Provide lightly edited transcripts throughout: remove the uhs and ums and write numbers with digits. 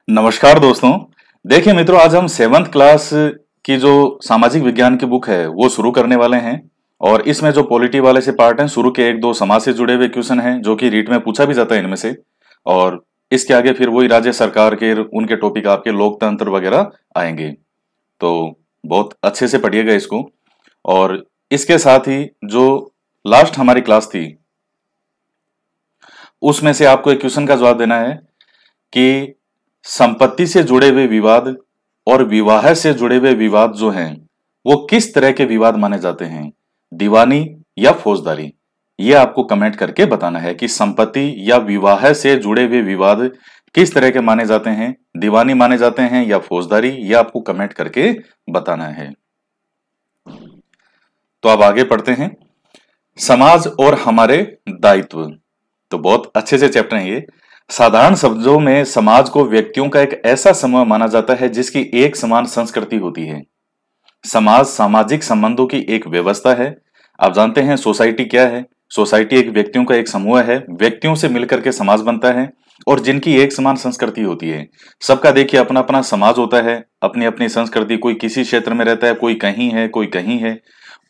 नमस्कार दोस्तों। देखिए मित्रों, आज हम सेवन्थ क्लास की जो सामाजिक विज्ञान की बुक है वो शुरू करने वाले हैं। और इसमें जो पॉलिटी वाले से पार्ट हैं, शुरू के एक दो समाज से जुड़े हुए क्वेश्चन हैं जो कि रीट में पूछा भी जाता है इनमें से। और इसके आगे फिर वही राज्य सरकार के उनके टॉपिक आपके लोकतंत्र वगैरह आएंगे। तो बहुत अच्छे से पढ़िएगा इसको। और इसके साथ ही जो लास्ट हमारी क्लास थी उसमें से आपको एक क्वेश्चन का जवाब देना है कि संपत्ति से जुड़े हुए विवाद और विवाह से जुड़े हुए विवाद जो हैं वो किस तरह के विवाद माने जाते हैं, दीवानी या फौजदारी। ये आपको कमेंट करके बताना है कि संपत्ति या विवाह से जुड़े हुए विवाद किस तरह के माने जाते हैं, दीवानी माने जाते हैं या फौजदारी। ये आपको कमेंट करके बताना है। तो अब आगे पढ़ते हैं, समाज और हमारे दायित्व। तो बहुत अच्छे से चैप्टर है ये। साधारण शब्दों में समाज को व्यक्तियों का एक ऐसा समूह माना जाता है जिसकी एक समान संस्कृति होती है। समाज सामाजिक संबंधों की एक व्यवस्था है। आप जानते हैं सोसाइटी क्या है? सोसाइटी एक व्यक्तियों का एक समूह है, व्यक्तियों से मिलकर के समाज बनता है और जिनकी एक समान संस्कृति होती है। सबका देखिए अपना अपना समाज होता है, अपनी अपनी संस्कृति। कोई किसी क्षेत्र में रहता है, कोई कहीं है, कोई कहीं है।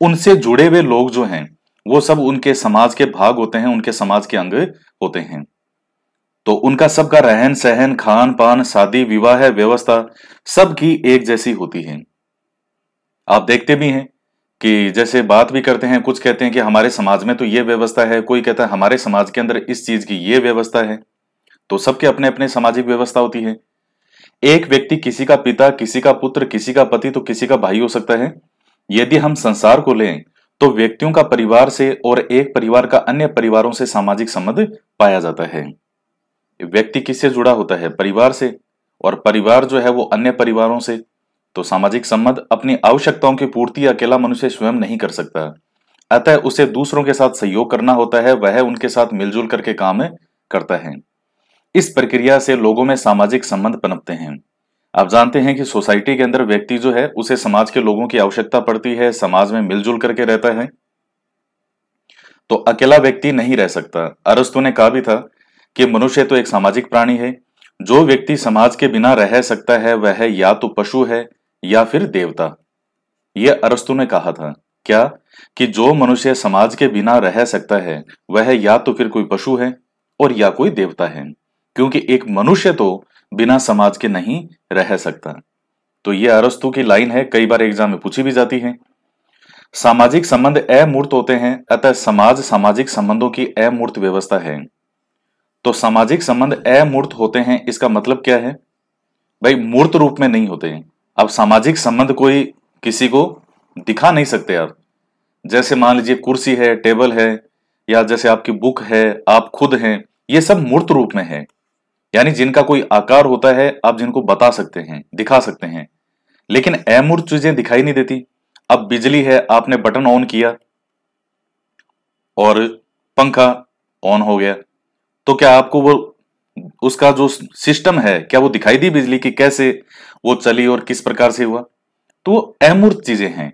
उनसे जुड़े हुए लोग जो हैं वो सब उनके समाज के भाग होते हैं, उनके समाज के अंग होते हैं। तो उनका सबका रहन सहन, खान पान, शादी विवाह व्यवस्था सबकी एक जैसी होती है। आप देखते भी हैं कि जैसे बात भी करते हैं, कुछ कहते हैं कि हमारे समाज में तो ये व्यवस्था है, कोई कहता है हमारे समाज के अंदर इस चीज की ये व्यवस्था है। तो सबके अपने अपने सामाजिक व्यवस्था होती है। एक व्यक्ति किसी का पिता, किसी का पुत्र, किसी का पति तो किसी का भाई हो सकता है। यदि हम संसार को लें तो व्यक्तियों का परिवार से और एक परिवार का अन्य परिवारों से सामाजिक संबंध पाया जाता है। व्यक्ति किससे जुड़ा होता है? परिवार से। और परिवार जो है वो अन्य परिवारों से। तो सामाजिक संबंध अपनी आवश्यकताओं की पूर्ति अकेला मनुष्य स्वयं नहीं कर सकता, अतः उसे दूसरों के साथ सहयोग करना होता है। वह उनके साथ मिलजुल करके काम करता है। इस प्रक्रिया से लोगों में सामाजिक संबंध पनपते हैं। आप जानते हैं कि सोसाइटी के अंदर व्यक्ति जो है उसे समाज के लोगों की आवश्यकता पड़ती है, समाज में मिलजुल करके रहता है। तो अकेला व्यक्ति नहीं रह सकता। अरस्तु ने कहा भी था कि मनुष्य तो एक सामाजिक प्राणी है। जो व्यक्ति समाज के बिना रह सकता है वह या तो पशु है या फिर देवता। यह अरस्तु ने कहा था। क्या? कि जो मनुष्य समाज के बिना रह सकता है वह या तो फिर कोई पशु है और या कोई देवता है, क्योंकि एक मनुष्य तो बिना समाज के नहीं रह सकता। तो यह अरस्तु की लाइन है, कई बार एग्जाम में पूछी भी जाती है। सामाजिक संबंध अमूर्त होते हैं, अतः समाज सामाजिक संबंधों की अमूर्त व्यवस्था है। तो सामाजिक संबंध अमूर्त होते हैं, इसका मतलब क्या है भाई? मूर्त रूप में नहीं होते। अब सामाजिक संबंध कोई किसी को दिखा नहीं सकते आप। जैसे मान लीजिए कुर्सी है, टेबल है, या जैसे आपकी बुक है, आप खुद हैं, ये सब मूर्त रूप में है। यानी जिनका कोई आकार होता है, आप जिनको बता सकते हैं, दिखा सकते हैं। लेकिन अमूर्त चीजें दिखाई नहीं देती। अब बिजली है, आपने बटन ऑन किया और पंखा ऑन हो गया, तो क्या आपको वो उसका जो सिस्टम है क्या वो दिखाई दी बिजली की कैसे वो चली और किस प्रकार से हुआ? तो वो अमूर्त चीजें हैं,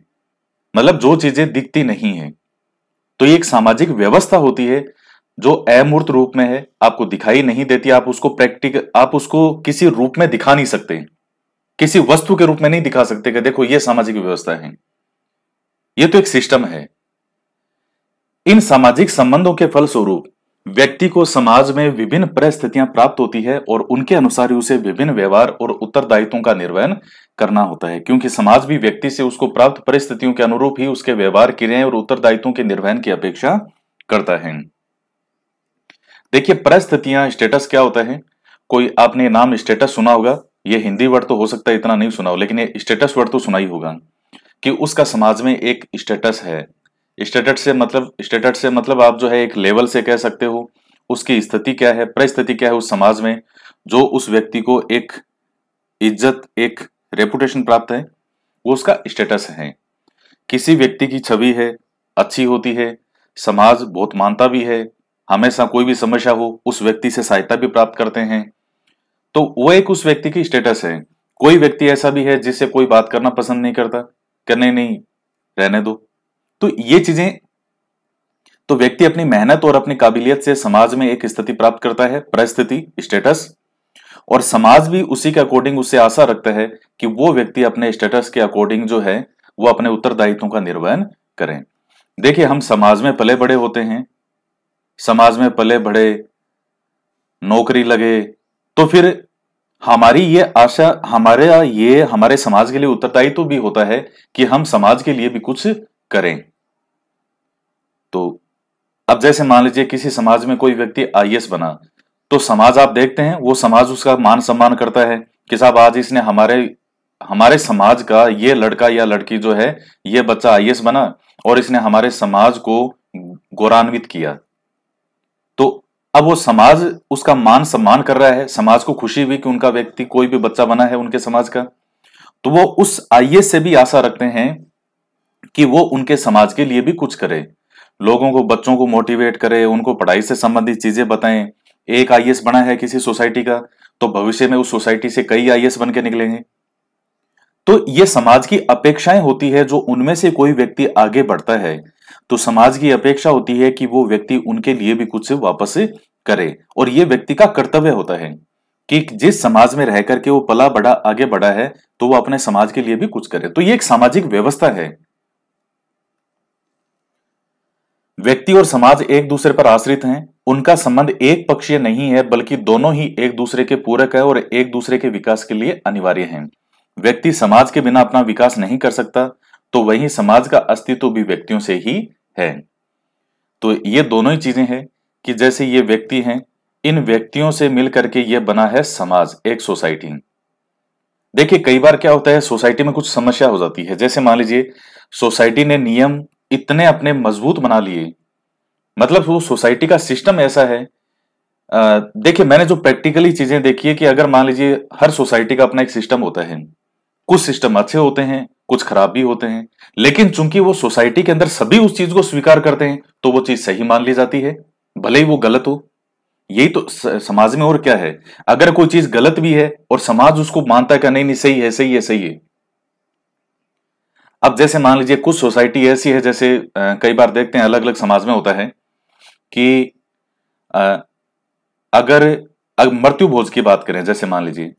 मतलब जो चीजें दिखती नहीं है। तो ये एक सामाजिक व्यवस्था होती है जो अमूर्त रूप में है, आपको दिखाई नहीं देती। आप उसको किसी रूप में दिखा नहीं सकते, किसी वस्तु के रूप में नहीं दिखा सकते कि देखो ये सामाजिक व्यवस्था है। ये तो एक सिस्टम है। इन सामाजिक संबंधों के फलस्वरूप व्यक्ति को समाज में विभिन्न परिस्थितियां प्राप्त होती है और उनके अनुसार ही उसे विभिन्न व्यवहार और उत्तरदायित्वों का निर्वहन करना होता है, क्योंकि समाज भी व्यक्ति से उसको प्राप्त परिस्थितियों के अनुरूप ही उसके व्यवहार, क्रियाएं और उत्तरदायित्वों के निर्वहन की अपेक्षा करता है। देखिए परिस्थितियां, स्टेटस क्या होता है? कोई आपने नाम स्टेटस सुना होगा। ये हिंदी वर्ड तो हो सकता है इतना नहीं सुना हो, लेकिन ये स्टेटस वर्ड तो सुना ही होगा कि उसका समाज में एक स्टेटस है। स्टेटस से मतलब आप जो है एक लेवल से कह सकते हो। उसकी स्थिति क्या है, परिस्थिति क्या है उस समाज में, जो उस व्यक्ति को एक इज्जत, एक रेपुटेशन प्राप्त है, वो उसका स्टेटस है। किसी व्यक्ति की छवि है, अच्छी होती है, समाज बहुत मानता भी है, हमेशा कोई भी समस्या हो उस व्यक्ति से सहायता भी प्राप्त करते हैं। तो वो एक उस व्यक्ति की स्टेटस है। कोई व्यक्ति ऐसा भी है जिससे कोई बात करना पसंद नहीं करता, करने नहीं, रहने दो। तो ये चीजें, तो व्यक्ति अपनी मेहनत और अपनी काबिलियत से समाज में एक स्थिति प्राप्त करता है, परिस्थिति, स्टेटस। और समाज भी उसी के अकॉर्डिंग उससे आशा रखता है कि वो व्यक्ति अपने स्टेटस के अकॉर्डिंग जो है वो अपने उत्तरदायित्वों का निर्वहन करें। देखिए, हम समाज में पले बड़े होते हैं, समाज में पले बड़े, नौकरी लगे, तो फिर हमारी ये आशा, हमारे समाज के लिए उत्तरदायित्व भी होता है कि हम समाज के लिए भी कुछ करें। तो अब जैसे मान लीजिए किसी समाज में कोई व्यक्ति आईएएस बना, तो समाज आप देखते हैं वो समाज उसका मान सम्मान करता है कि साहब आज इसने हमारे हमारे समाज का ये लड़का या लड़की जो है, ये बच्चा आईएएस बना और इसने हमारे समाज को गौरवान्वित किया। तो अब वो समाज उसका मान सम्मान कर रहा है, समाज को खुशी हुई कि उनका व्यक्ति कोई भी बच्चा बना है उनके समाज का, तो वो उस आईएएस से भी आशा रखते हैं कि वो उनके समाज के लिए भी कुछ करे, लोगों को, बच्चों को मोटिवेट करे, उनको पढ़ाई से संबंधित चीजें बताएं। एक आईएएस बना है किसी सोसाइटी का, तो भविष्य में उस सोसाइटी से कई आईएएस बन के निकलेंगे। तो ये समाज की अपेक्षाएं होती है, जो उनमें से कोई व्यक्ति आगे बढ़ता है तो समाज की अपेक्षा होती है कि वो व्यक्ति उनके लिए भी कुछ वापस करे, और ये व्यक्ति का कर्तव्य होता है कि जिस समाज में रह करके वो पला बड़ा आगे बढ़ा है तो वो अपने समाज के लिए भी कुछ करे। तो ये एक सामाजिक व्यवस्था है। व्यक्ति और समाज एक दूसरे पर आश्रित हैं, उनका संबंध एक पक्षीय नहीं है, बल्कि दोनों ही एक दूसरे के पूरक है और एक दूसरे के विकास के लिए अनिवार्य हैं। व्यक्ति समाज के बिना अपना विकास नहीं कर सकता, तो वहीं समाज का अस्तित्व भी व्यक्तियों से ही है। तो ये दोनों ही चीजें हैं कि जैसे ये व्यक्ति हैं, इन व्यक्तियों से मिल करके ये बना है समाज, एक सोसाइटी। देखिए, कई बार क्या होता है, सोसाइटी में कुछ समस्या हो जाती है। जैसे मान लीजिए सोसाइटी ने नियम इतने अपने मजबूत बना लिए, मतलब वो सोसाइटी का सिस्टम ऐसा है। देखिए, मैंने जो प्रैक्टिकली चीजें देखी है कि अगर मान लीजिए हर सोसाइटी का अपना एक सिस्टम होता है, कुछ सिस्टम अच्छे होते हैं, कुछ खराब भी होते हैं, लेकिन चूंकि वो सोसाइटी के अंदर सभी उस चीज को स्वीकार करते हैं तो वो चीज सही मान ली जाती है, भले ही वो गलत हो। यही तो समाज में और क्या है, अगर कोई चीज गलत भी है और समाज उसको मानता है कि नहीं नहीं सही है, सही है, सही है। अब जैसे मान लीजिए कुछ सोसाइटी ऐसी है, जैसे कई बार देखते हैं अलग अलग समाज में होता है कि अ, अगर मृत्यु भोज की बात करें, जैसे मान लीजिए,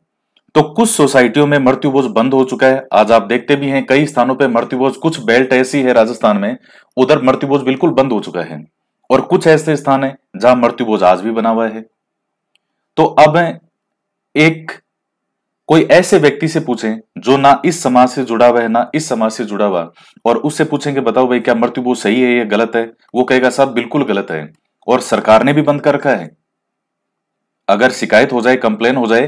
तो कुछ सोसाइटियों में मृत्यु भोज बंद हो चुका है। आज आप देखते भी हैं कई स्थानों पे मृत्यु भोज, कुछ बेल्ट ऐसी है राजस्थान में, उधर मृत्यु भोज बिल्कुल बंद हो चुका है, और कुछ ऐसे स्थान है जहां मृत्यु भोज आज भी बना हुआ है। तो अब एक कोई ऐसे व्यक्ति से पूछें जो ना इस समाज से जुड़ा हुआ है ना इस समाज से जुड़ा हुआ, और उससे पूछेंगे बताओ भाई क्या मृत्यु भोज सही है या गलत है, वो कहेगा साहब बिल्कुल गलत है, और सरकार ने भी बंद कर रखा है। अगर शिकायत हो जाए, कंप्लेन हो जाए,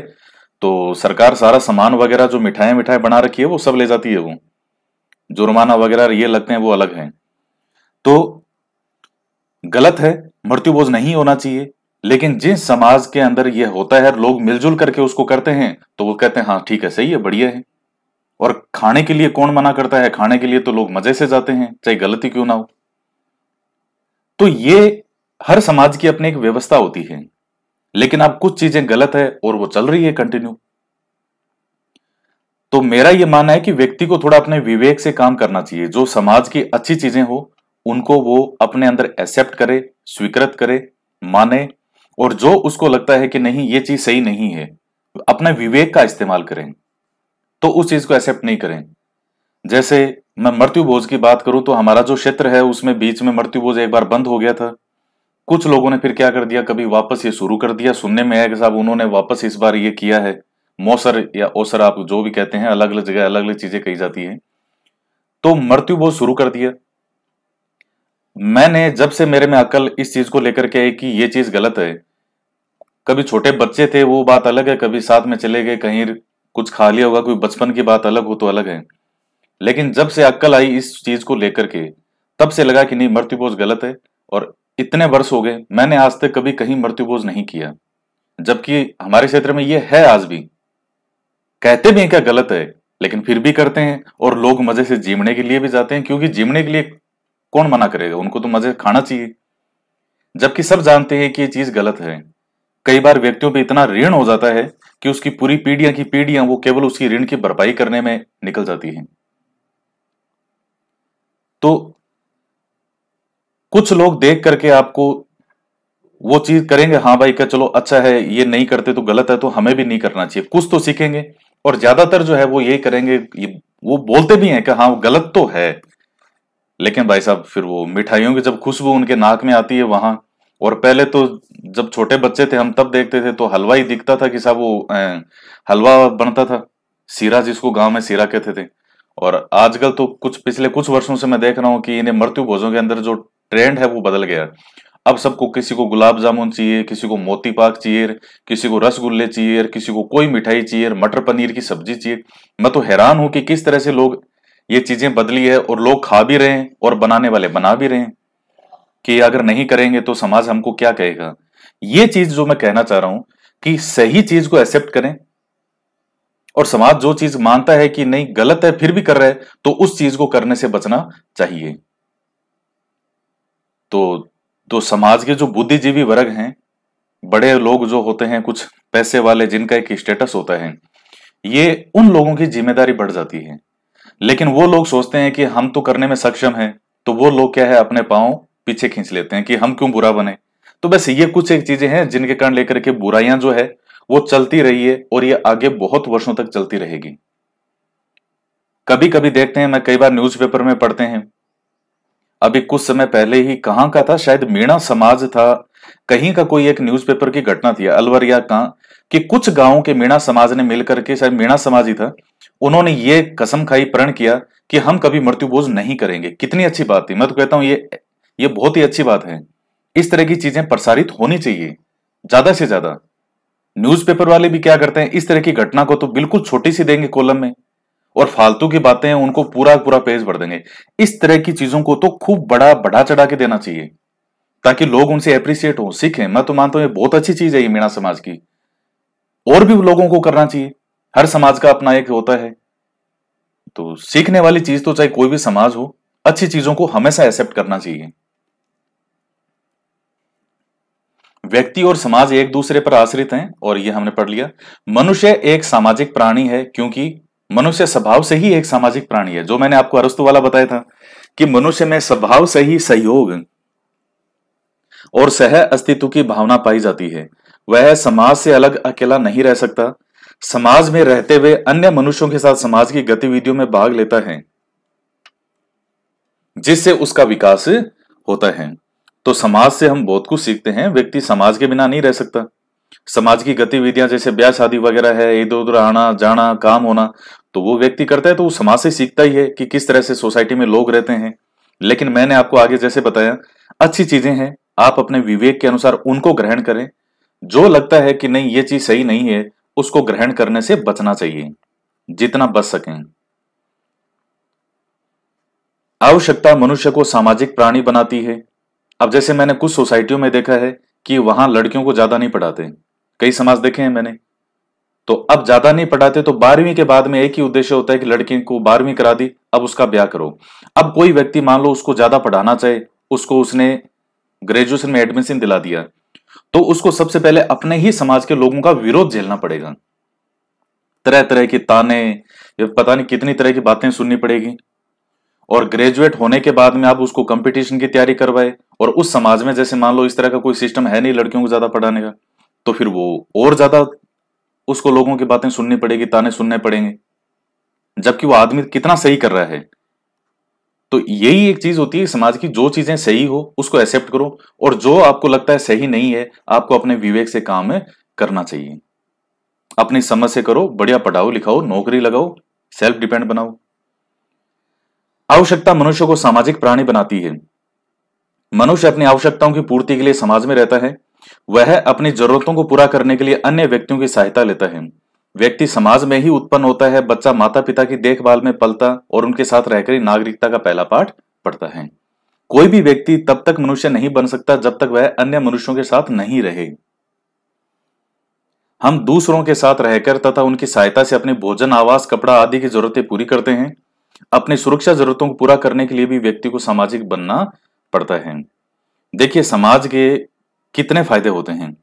तो सरकार सारा सामान वगैरह जो मिठाई मिठाई बना रखी है वो सब ले जाती है, वो जुर्माना वगैरह ये लगते हैं वो अलग हैं। तो गलत है, मृत्यु भोज नहीं होना चाहिए, लेकिन जिस समाज के अंदर ये होता है, लोग मिलजुल करके उसको करते हैं, तो वो कहते हैं हाँ ठीक है, सही है, बढ़िया है। और खाने के लिए कौन मना करता है, खाने के लिए तो लोग मजे से जाते हैं, चाहे गलती क्यों ना हो। तो ये हर समाज की अपनी एक व्यवस्था होती है, लेकिन अब कुछ चीजें गलत है और वो चल रही है कंटिन्यू। तो मेरा ये मानना है कि व्यक्ति को थोड़ा अपने विवेक से काम करना चाहिए, जो समाज की अच्छी चीजें हो उनको वो अपने अंदर एक्सेप्ट करे, स्वीकृत करे, माने, और जो उसको लगता है कि नहीं ये चीज सही नहीं है, अपने विवेक का इस्तेमाल करें, तो उस चीज को एक्सेप्ट नहीं करें। जैसे मैं मृत्यु भोज की बात करूं तो हमारा जो क्षेत्र है उसमें बीच में मृत्यु भोज एक बार बंद हो गया था। कुछ लोगों ने फिर क्या कर दिया, कभी वापस ये शुरू कर दिया। सुनने में आया कि साहब उन्होंने वापस इस बार ये किया है, मौसर या ओसर आप जो भी कहते हैं, अलग अलग जगह अलग अलग चीजें कही जाती हैं, तो मृत्यु भोज शुरू कर दिया। मैंने जब से मेरे में अकल इस चीज को लेकर के आई कि ये चीज गलत है, कभी छोटे बच्चे थे वो बात अलग है, कभी साथ में चले गए कहीं कुछ खा लिया होगा, कोई बचपन की बात अलग हो तो अलग है, लेकिन जब से अक्ल आई इस चीज को लेकर के, तब से लगा कि नहीं मृत्यु भोज गलत है। और इतने वर्ष हो गए, मैंने आज तक कभी कहीं मृत्यु भोज नहीं किया, जबकि हमारे क्षेत्र में ये है आज भी। कहते भी हैं क्या गलत है, लेकिन फिर भी करते हैं, और लोग मजे से जीवने के लिए भी जाते हैं, क्योंकि जीवने के लिए कौन मना करेगा, उनको तो मजे खाना चाहिए, जबकि सब जानते हैं कि ये चीज गलत है। कई बार व्यक्तियों पे इतना ऋण हो जाता है कि उसकी पूरी पीढ़ियां की पीढ़ियां वो केवल उसकी ऋण की भरपाई करने में निकल जाती हैं। तो कुछ लोग देख करके आपको वो चीज करेंगे, हाँ भाई क्या चलो अच्छा है, ये नहीं करते तो गलत है, तो हमें भी नहीं करना चाहिए, कुछ तो सीखेंगे। और ज्यादातर जो है वो यही करेंगे, वो बोलते भी हैं कि हाँ वो गलत तो है, लेकिन भाई साहब फिर वो मिठाइयों की जब खुशबू उनके नाक में आती है वहां, और पहले तो जब छोटे बच्चे थे हम तब देखते थे तो हलवा ही दिखता था कि साहब वो हलवा बनता था, सीरा जिसको गांव में सीरा कहते थे। और आजकल तो कुछ पिछले कुछ वर्षों से मैं देख रहा हूँ कि इन्हें मृत्यु भोजों के अंदर जो ट्रेंड है वो बदल गया। अब सबको, किसी को गुलाब जामुन चाहिए, किसी को मोती पाक चाहिए, किसी को रसगुल्ले चाहिए, किसी को कोई मिठाई चाहिए, मटर पनीर की सब्जी चाहिए। मैं तो हैरान हूं कि किस तरह से लोग, ये चीजें बदली है और लोग खा भी रहे हैं और बनाने वाले बना भी रहे हैं, कि अगर नहीं करेंगे तो समाज हमको क्या कहेगा। ये चीज जो मैं कहना चाह रहा हूं कि सही चीज को एक्सेप्ट करें, और समाज जो चीज मानता है कि नहीं गलत है फिर भी कर रहा है, तो उस चीज को करने से बचना चाहिए। तो समाज के जो बुद्धिजीवी वर्ग हैं, बड़े लोग जो होते हैं, कुछ पैसे वाले जिनका एक स्टेटस होता है, ये उन लोगों की जिम्मेदारी बढ़ जाती है। लेकिन वो लोग सोचते हैं कि हम तो करने में सक्षम हैं, तो वो लोग क्या है अपने पांव पीछे खींच लेते हैं कि हम क्यों बुरा बने। तो बस ये कुछ एक चीजें हैं जिनके कारण लेकर के बुराइयां जो है वो चलती रही है, और ये आगे बहुत वर्षों तक चलती रहेगी। कभी कभी देखते हैं, मैं कई बार न्यूज़पेपर में पढ़ते हैं, अभी कुछ समय पहले ही कहाँ का था, शायद मीणा समाज था, कहीं का कोई एक न्यूज़पेपर की घटना थी, अलवर या कहाँ, कि कुछ गांवों के मीणा समाज ने मिलकर के, शायद मीणा समाज ही था, उन्होंने ये कसम खाई, प्रण किया कि हम कभी मृत्यु भोज नहीं करेंगे। कितनी अच्छी बात थी, मैं तो कहता हूं ये बहुत ही अच्छी बात है। इस तरह की चीजें प्रसारित होनी चाहिए ज्यादा से ज्यादा। न्यूज़पेपर वाले भी क्या करते हैं, इस तरह की घटना को तो बिल्कुल छोटी सी देंगे कॉलम में, और फालतू की बातें हैं उनको पूरा पूरा पेज भर देंगे। इस तरह की चीजों को तो खूब बड़ा बढ़ा चढ़ा के देना चाहिए, ताकि लोग उनसे अप्रिशिएट हो, सीखें। मैं तो मानता हूं ये बहुत अच्छी चीज है ये मीणा समाज की, और भी लोगों को करना चाहिए। हर समाज का अपना एक होता है, तो सीखने वाली चीज तो चाहे कोई भी समाज हो, अच्छी चीजों को हमेशा एक्सेप्ट करना चाहिए। व्यक्ति और समाज एक दूसरे पर आश्रित हैं, और ये हमने पढ़ लिया। मनुष्य एक सामाजिक प्राणी है, क्योंकि मनुष्य स्वभाव से ही एक सामाजिक प्राणी है। जो मैंने आपको अरस्तु वाला बताया था कि मनुष्य में स्वभाव से ही सहयोग और सह अस्तित्व की भावना पाई जाती है। वह समाज से अलग अकेला नहीं रह सकता, समाज में रहते हुए अन्य मनुष्यों के साथ समाज की गतिविधियों में भाग लेता है, जिससे उसका विकास होता है। तो समाज से हम बहुत कुछ सीखते हैं, व्यक्ति समाज के बिना नहीं रह सकता। समाज की गतिविधियां जैसे ब्याह शादी वगैरह है, इधर उधर आना जाना, काम होना, तो वो व्यक्ति करता है, तो वो समाज से सीखता ही है कि किस तरह से सोसाइटी में लोग रहते हैं। लेकिन मैंने आपको आगे जैसे बताया, अच्छी चीजें हैं, आप अपने विवेक के अनुसार उनको ग्रहण करें। जो लगता है कि नहीं ये चीज सही नहीं है, उसको ग्रहण करने से बचना चाहिए जितना बच सकें। आवश्यकता मनुष्य को सामाजिक प्राणी बनाती है। अब जैसे मैंने कुछ सोसाइटियों में देखा है कि वहां लड़कियों को ज्यादा नहीं पढ़ाते, कई समाज देखे हैं मैंने। तो अब ज्यादा नहीं पढ़ाते, तो 12वीं के बाद में एक ही उद्देश्य होता है कि लड़की को 12वीं करा दी, अब उसका ब्याह करो। अब कोई व्यक्ति मान लो उसको ज्यादा पढ़ाना चाहे, उसको उसने ग्रेजुएशन में एडमिशन दिला दिया, तो उसको सबसे पहले अपने ही समाज के लोगों का विरोध झेलना पड़ेगा, तरह तरह की ताने, ये पता नहीं कितनी तरह की बातें सुननी पड़ेगी। और ग्रेजुएट होने के बाद में आप उसको कंपटीशन की तैयारी करवाए, और उस समाज में जैसे मान लो इस तरह का कोई सिस्टम है नहीं लड़कियों को ज्यादा पढ़ाने का, तो फिर वो और ज्यादा उसको लोगों की बातें सुननी पड़ेगी, ताने सुनने पड़ेंगे, जबकि वो आदमी कितना सही कर रहा है। तो यही एक चीज होती है समाज की, जो चीजें सही हो उसको एक्सेप्ट करो, और जो आपको लगता है सही नहीं है, आपको अपने विवेक से काम करना चाहिए। अपनी समझ से करो, बढ़िया पढ़ाओ लिखाओ, नौकरी लगाओ, सेल्फ डिपेंड बनाओ। आवश्यकता मनुष्य को सामाजिक प्राणी बनाती है। मनुष्य अपनी आवश्यकताओं की पूर्ति के लिए समाज में रहता है। वह अपनी जरूरतों को पूरा करने के लिए अन्य व्यक्तियों की सहायता लेता है। व्यक्ति समाज में ही उत्पन्न होता है। बच्चा माता पिता की देखभाल में पलता और उनके साथ रहकर ही नागरिकता का पहला पाठ पढ़ता है। कोई भी व्यक्ति तब तक मनुष्य नहीं बन सकता जब तक वह अन्य मनुष्यों के साथ नहीं रहे। हम दूसरों के साथ रहकर तथा उनकी सहायता से अपने भोजन, आवास, कपड़ा आदि की जरूरतें पूरी करते हैं। अपनी सुरक्षा जरूरतों को पूरा करने के लिए भी व्यक्ति को सामाजिक बनना पड़ता है। देखिए समाज के कितने फायदे होते हैं।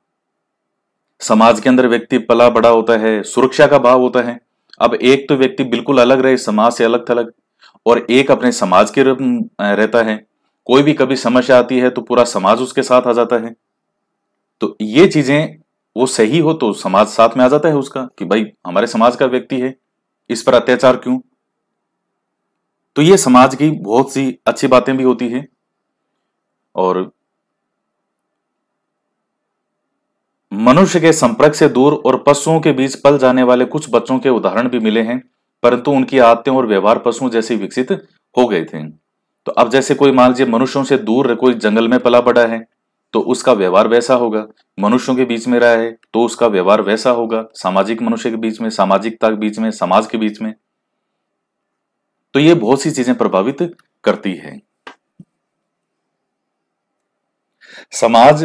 समाज के अंदर व्यक्ति पला बड़ा होता है, सुरक्षा का भाव होता है। अब एक तो व्यक्ति बिल्कुल अलग रहे, समाज से अलग थलग, और एक अपने समाज के रहता है। कोई भी कभी समस्या आती है तो पूरा समाज उसके साथ आ जाता है। तो ये चीजें वो सही हो तो समाज साथ में आ जाता है उसका, कि भाई हमारे समाज का व्यक्ति है, इस पर अत्याचार क्यों। तो ये समाज की बहुत सी अच्छी बातें भी होती है। और मनुष्य के संपर्क से दूर और पशुओं के बीच पल जाने वाले कुछ बच्चों के उदाहरण भी मिले हैं, परंतु उनकी आदतें और व्यवहार पशुओं जैसे विकसित हो गए थे। तो अब जैसे कोई मान लीजिए मनुष्यों से दूर कोई जंगल में पला बड़ा है, तो उसका व्यवहार वैसा होगा। मनुष्यों के बीच में रहा है तो उसका व्यवहार वैसा होगा, सामाजिक मनुष्य के बीच में, सामाजिकता के बीच में, समाज के बीच में। तो ये बहुत सी चीजें प्रभावित करती है। समाज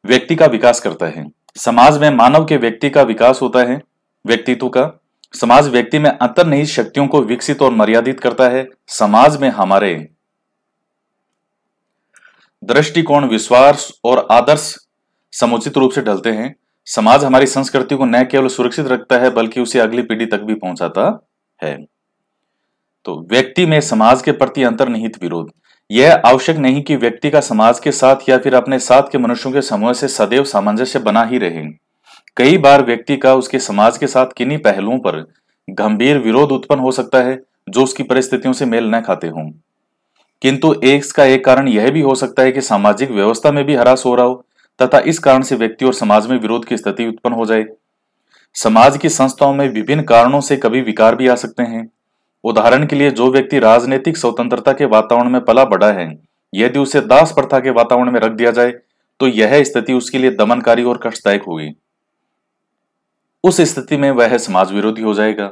व्यक्ति का विकास करता है। समाज में मानव के व्यक्ति का विकास होता है, व्यक्तित्व का। समाज व्यक्ति में अंतर्निहित शक्तियों को विकसित और मर्यादित करता है। समाज में हमारे दृष्टिकोण, विश्वास और आदर्श समुचित रूप से ढलते हैं। समाज हमारी संस्कृति को न केवल सुरक्षित रखता है बल्कि उसे अगली पीढ़ी तक भी पहुंचाता है। तो व्यक्ति में समाज के प्रति अंतर्निहित विरोध। यह आवश्यक नहीं कि व्यक्ति का समाज के साथ या फिर अपने साथ के मनुष्यों के समूह से सदैव सामंजस्य बना ही रहे। कई बार व्यक्ति का उसके समाज के साथ किन्हीं पहलुओं पर गंभीर विरोध उत्पन्न हो सकता है जो उसकी परिस्थितियों से मेल न खाते हों। किंतु इसका एक कारण यह भी हो सकता है कि सामाजिक व्यवस्था में भी ह्रास हो रहा हो तथा इस कारण से व्यक्ति और समाज में विरोध की स्थिति उत्पन्न हो जाए। समाज की संस्थाओं में विभिन्न कारणों से कभी विकार भी आ सकते हैं। उदाहरण के लिए, जो व्यक्ति राजनीतिक स्वतंत्रता के वातावरण में पला बढ़ा है, यदि उसे दास प्रथा के वातावरण में रख दिया जाए तो यह स्थिति उसके लिए दमनकारी और कष्टदायक होगी। उस स्थिति में वह समाज विरोधी हो जाएगा।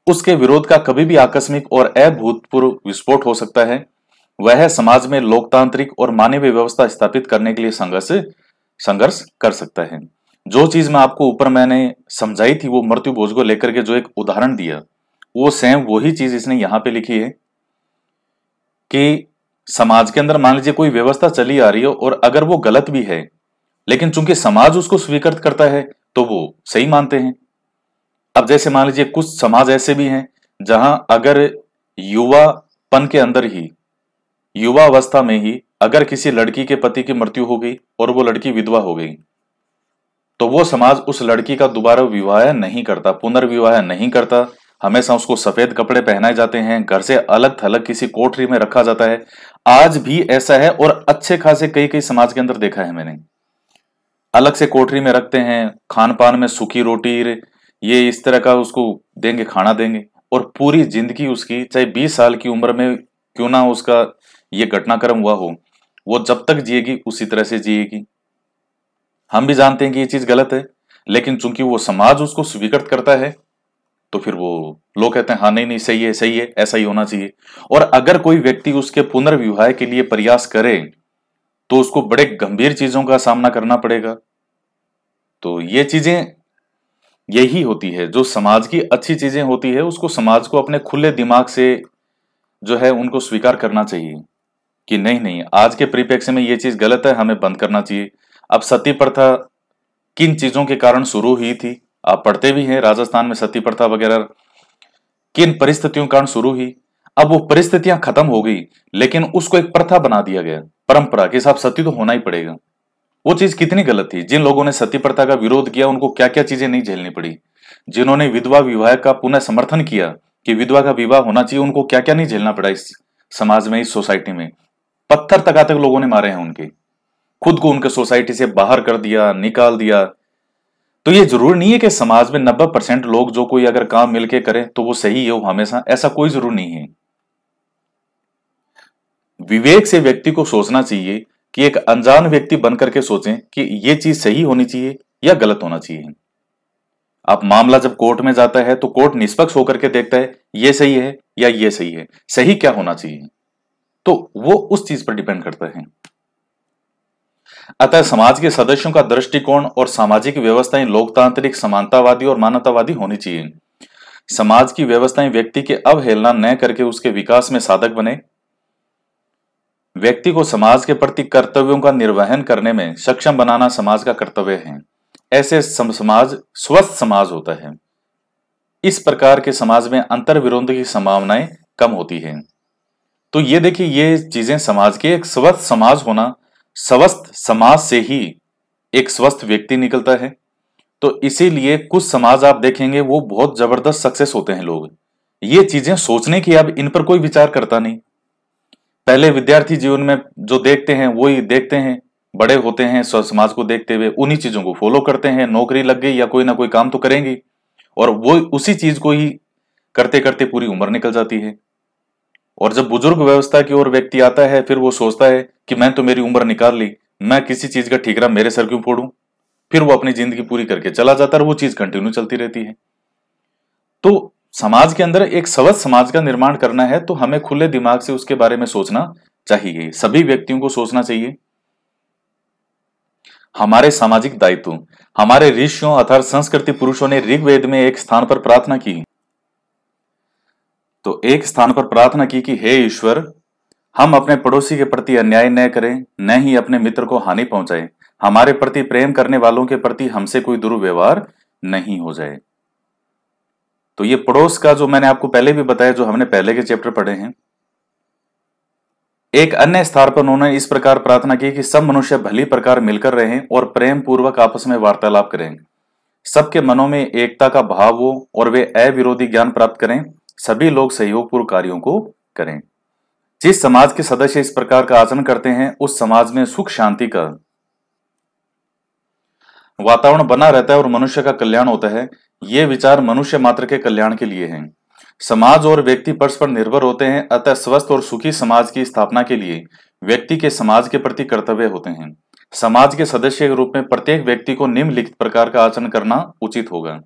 उसके विरोध का कभी भी आकस्मिक और अभूतपूर्व विस्फोट हो सकता है। वह समाज में लोकतांत्रिक और मानवीय व्यवस्था स्थापित करने के लिए संघर्ष कर सकता है। जो चीज मैं आपको ऊपर मैंने समझाई थी, वो मृत्यु भोज को लेकर के जो एक उदाहरण दिया, वो सेम वही चीज इसने यहां पे लिखी है कि समाज के अंदर मान लीजिए कोई व्यवस्था चली आ रही हो और अगर वो गलत भी है, लेकिन चूंकि समाज उसको स्वीकृत करता है तो वो सही मानते हैं। अब जैसे मान लीजिए कुछ समाज ऐसे भी हैं जहां अगर युवापन के अंदर ही, युवा अवस्था में ही अगर किसी लड़की के पति की मृत्यु हो गई और वो लड़की विधवा हो गई, तो वो समाज उस लड़की का दोबारा विवाह नहीं करता, पुनर्विवाह नहीं करता। हमेशा उसको सफेद कपड़े पहनाए जाते हैं, घर से अलग थलग किसी कोठरी में रखा जाता है। आज भी ऐसा है और अच्छे खासे कई कई समाज के अंदर देखा है मैंने। अलग से कोठरी में रखते हैं, खान पान में सूखी रोटी ये इस तरह का उसको देंगे, खाना देंगे, और पूरी जिंदगी उसकी, चाहे 20 साल की उम्र में क्यों ना उसका ये घटनाक्रम हुआ हो, वो जब तक जिएगी उसी तरह से जिएगी। हम भी जानते हैं कि ये चीज गलत है, लेकिन चूंकि वो समाज उसको स्वीकृत करता है तो फिर वो लोग कहते हैं हाँ नहीं नहीं सही है, सही है, ऐसा ही होना चाहिए। और अगर कोई व्यक्ति उसके पुनर्विवाह के लिए प्रयास करे तो उसको बड़े गंभीर चीजों का सामना करना पड़ेगा। तो ये चीजें यही होती है जो समाज की अच्छी चीजें होती है, उसको समाज को अपने खुले दिमाग से जो है उनको स्वीकार करना चाहिए कि नहीं नहीं, आज के परिप्रेक्ष्य में ये चीज गलत है, हमें बंद करना चाहिए। अब सती प्रथा किन चीजों के कारण शुरू हुई थी, आप पढ़ते भी हैं राजस्थान में सती प्रथा वगैरह किन परिस्थितियों के कारण शुरू हुई। अब वो परिस्थितियां खत्म हो गई, लेकिन उसको एक प्रथा बना दिया गया, परंपरा के हिसाब सती तो होना ही पड़ेगा। वो चीज कितनी गलत थी। जिन लोगों ने सती प्रथा का विरोध किया उनको क्या क्या चीजें नहीं झेलनी पड़ी। जिन्होंने विधवा विवाह का पुनः समर्थन किया कि विधवा का विवाह होना चाहिए, उनको क्या क्या नहीं झेलना पड़ा इस समाज में, इस सोसाइटी में। पत्थर तक लोगों ने मारे हैं उनके, खुद को उनके सोसाइटी से बाहर कर दिया, निकाल दिया। तो ये जरूरी नहीं है कि समाज में 90% लोग जो कोई अगर काम मिलके करें तो वो सही है, वो हमेशा, ऐसा कोई जरूर नहीं है। विवेक से व्यक्ति को सोचना चाहिए कि एक अनजान व्यक्ति बनकर के सोचें कि ये चीज सही होनी चाहिए या गलत होना चाहिए। आप मामला जब कोर्ट में जाता है तो कोर्ट निष्पक्ष होकर के देखता है ये सही है या ये सही है, सही क्या होना चाहिए, तो वो उस चीज पर डिपेंड करता है। अतः समाज के सदस्यों का दृष्टिकोण और सामाजिक व्यवस्थाएं लोकतांत्रिक, समानतावादी और मानवतावादी होनी चाहिए। समाज की व्यवस्थाएं व्यक्ति की अवहेलना न करके उसके विकास में साधक बने। व्यक्ति को समाज के प्रति कर्तव्यों का निर्वहन करने में सक्षम बनाना समाज का कर्तव्य है। ऐसे समाज स्वस्थ समाज होता है। इस प्रकार के समाज में अंतर विरोध की संभावनाएं कम होती हैं। तो ये देखिए, ये चीजें समाज के एक स्वस्थ समाज होना, स्वस्थ समाज से ही एक स्वस्थ व्यक्ति निकलता है। तो इसीलिए कुछ समाज आप देखेंगे वो बहुत जबरदस्त सक्सेस होते हैं लोग। ये चीजें सोचने की, अब इन पर कोई विचार करता नहीं। पहले विद्यार्थी जीवन में जो देखते हैं वही देखते हैं, बड़े होते हैं समाज को देखते हुए उन्हीं चीजों को फॉलो करते हैं, नौकरी लग गई या कोई ना कोई काम तो करेंगे, और वो उसी चीज को ही करते करते पूरी उम्र निकल जाती है। और जब बुजुर्ग व्यवस्था की ओर व्यक्ति आता है, फिर वो सोचता है कि मैं तो मेरी उम्र निकाल ली, मैं किसी चीज का ठीकरा मेरे सर क्यों फोड़ूं। फिर वो अपनी जिंदगी पूरी करके चला जाता है और वो चीज कंटिन्यू चलती रहती है। तो समाज के अंदर एक स्वस्थ समाज का निर्माण करना है तो हमें खुले दिमाग से उसके बारे में सोचना चाहिए, सभी व्यक्तियों को सोचना चाहिए। हमारे सामाजिक दायित्व, हमारे ऋषियों अर्थात संस्कृति पुरुषों ने ऋग्वेद में एक स्थान पर प्रार्थना की। तो एक स्थान पर प्रार्थना की कि हे ईश्वर, हम अपने पड़ोसी के प्रति अन्याय न करें, न ही अपने मित्र को हानि पहुंचाएं, हमारे प्रति प्रेम करने वालों के प्रति हमसे कोई दुर्व्यवहार नहीं हो जाए। तो ये पड़ोस का जो मैंने आपको पहले भी बताया, जो हमने पहले के चैप्टर पढ़े हैं। एक अन्य स्थान पर उन्होंने इस प्रकार प्रार्थना की कि सब मनुष्य भली प्रकार मिलकर रहें और प्रेम पूर्वक आपस में वार्तालाप करें, सबके मनों में एकता का भाव हो और वे अविरोधी ज्ञान प्राप्त करें, सभी लोग सहयोगपूर्ण कार्यों को करें। जिस समाज के सदस्य इस प्रकार का आचरण करते हैं उस समाज में सुख शांति का वातावरण बना रहता है और मनुष्य का कल्याण होता है। ये विचार मनुष्य मात्र के कल्याण के लिए हैं। समाज और व्यक्ति परस्पर निर्भर होते हैं, अतः स्वस्थ और सुखी समाज की स्थापना के लिए व्यक्ति के समाज के प्रति कर्तव्य होते हैं। समाज के सदस्य के रूप में प्रत्येक व्यक्ति को निम्नलिखित प्रकार का आचरण करना उचित होगा।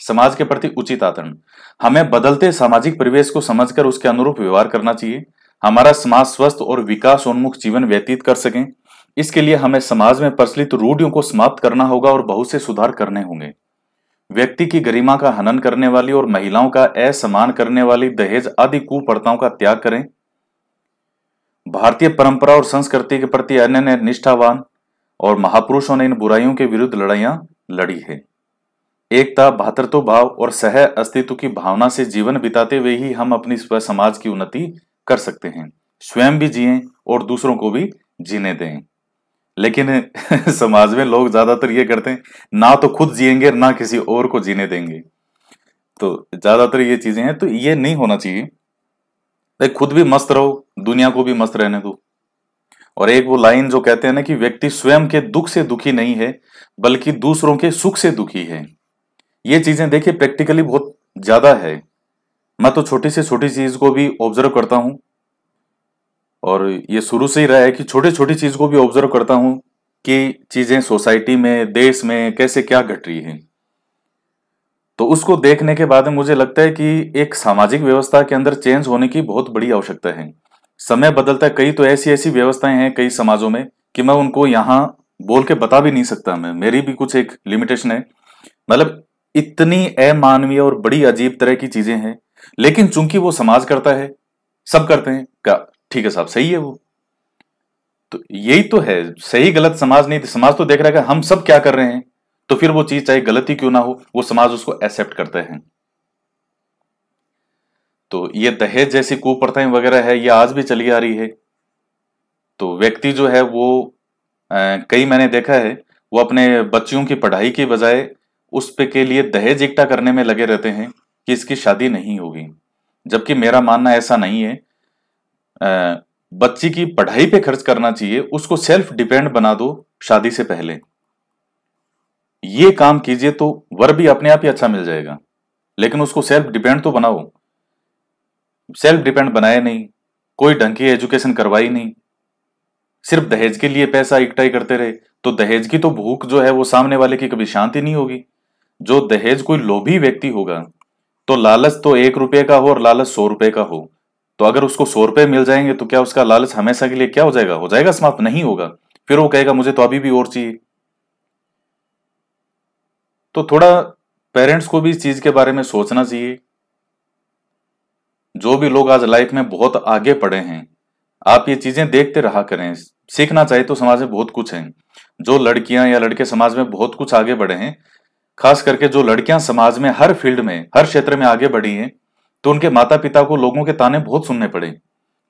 समाज के प्रति उचित आचरण, हमें बदलते सामाजिक परिवेश को समझकर उसके अनुरूप व्यवहार करना चाहिए। हमारा समाज स्वस्थ और विकासोन्मुख जीवन व्यतीत कर सकें, इसके लिए हमें समाज में प्रचलित रूढ़ियों को समाप्त करना होगा और बहुत से सुधार करने होंगे। व्यक्ति की गरिमा का हनन करने वाली और महिलाओं का असम्मान करने वाली दहेज आदि कुप्रथाओं का त्याग करें। भारतीय परंपरा और संस्कृति के प्रति अनन्य निष्ठावान और महापुरुषों ने इन बुराइयों के विरुद्ध लड़ाइयां लड़ी है। एकता, भ्रातृत्व भाव और सह अस्तित्व की भावना से जीवन बिताते हुए ही हम अपनी समाज की उन्नति कर सकते हैं। स्वयं भी जिएं और दूसरों को भी जीने दें। लेकिन समाज में लोग ज्यादातर ये करते हैं, ना तो खुद जिएंगे ना किसी और को जीने देंगे। तो ज्यादातर ये चीजें हैं, तो ये नहीं होना चाहिए। भाई खुद भी मस्त रहो, दुनिया को भी मस्त रहने दो। और एक वो लाइन जो कहते हैं ना कि व्यक्ति स्वयं के दुख से दुखी नहीं है बल्कि दूसरों के सुख से दुखी है। ये चीजें देखिए प्रैक्टिकली बहुत ज्यादा है। मैं तो छोटी से छोटी चीज को भी ऑब्जर्व करता हूं, और ये शुरू से ही रहा है कि छोटी छोटी चीज को भी ऑब्जर्व करता हूं कि चीजें सोसाइटी में, देश में कैसे क्या घट रही है। तो उसको देखने के बाद मुझे लगता है कि एक सामाजिक व्यवस्था के अंदर चेंज होने की बहुत बड़ी आवश्यकता है। समय बदलता है, कई तो ऐसी ऐसी व्यवस्थाएं हैं कई समाजों में कि मैं उनको यहाँ बोल के बता भी नहीं सकता। मैं, मेरी भी कुछ एक लिमिटेशन है। मतलब इतनी अमानवीय और बड़ी अजीब तरह की चीजें हैं, लेकिन चूंकि वो समाज करता है, सब करते हैं, क्या ठीक है साहब, सही है वो। तो यही तो है, सही गलत समाज नहीं, समाज तो देख रहा है कि हम सब क्या कर रहे हैं, तो फिर वो चीज चाहे गलती क्यों ना हो वो समाज उसको एक्सेप्ट करता है। तो ये दहेज जैसी कुप्रथाएं वगैरह है, ये आज भी चली आ रही है। तो व्यक्ति जो है वो कई मैंने देखा है, वो अपने बच्चियों की पढ़ाई की बजाय उस पे के लिए दहेज इकट्ठा करने में लगे रहते हैं कि इसकी शादी नहीं होगी। जबकि मेरा मानना ऐसा नहीं है। बच्ची की पढ़ाई पे खर्च करना चाहिए, उसको सेल्फ डिपेंड बना दो शादी से पहले। ये काम कीजिए तो वर भी अपने आप ही अच्छा मिल जाएगा, लेकिन उसको सेल्फ डिपेंड तो बनाओ। सेल्फ डिपेंड बनाया नहीं, कोई ढंग की एजुकेशन करवाई नहीं, सिर्फ दहेज के लिए पैसा इकट्ठाई करते रहे, तो दहेज की तो भूख जो है वो सामने वाले की कभी शांति नहीं होगी। जो दहेज कोई लोभी व्यक्ति होगा, तो लालच तो 1 रुपए का हो और लालच 100 रुपए का हो, तो अगर उसको 100 रुपए मिल जाएंगे तो क्या उसका लालच हमेशा के लिए क्या हो जाएगा समाप्त? नहीं होगा। फिर वो कहेगा मुझे तो अभी भी और चाहिए। तो थोड़ा पेरेंट्स को भी इस चीज के बारे में सोचना चाहिए। जो भी लोग आज लाइफ में बहुत आगे बढ़े हैं, आप ये चीजें देखते रहा करें। सीखना चाहिए तो समाज में बहुत कुछ है। जो लड़कियां या लड़के समाज में बहुत कुछ आगे बढ़े हैं, खास करके जो लड़कियां समाज में हर फील्ड में, हर क्षेत्र में आगे बढ़ी हैं, तो उनके माता पिता को लोगों के ताने बहुत सुनने पड़े,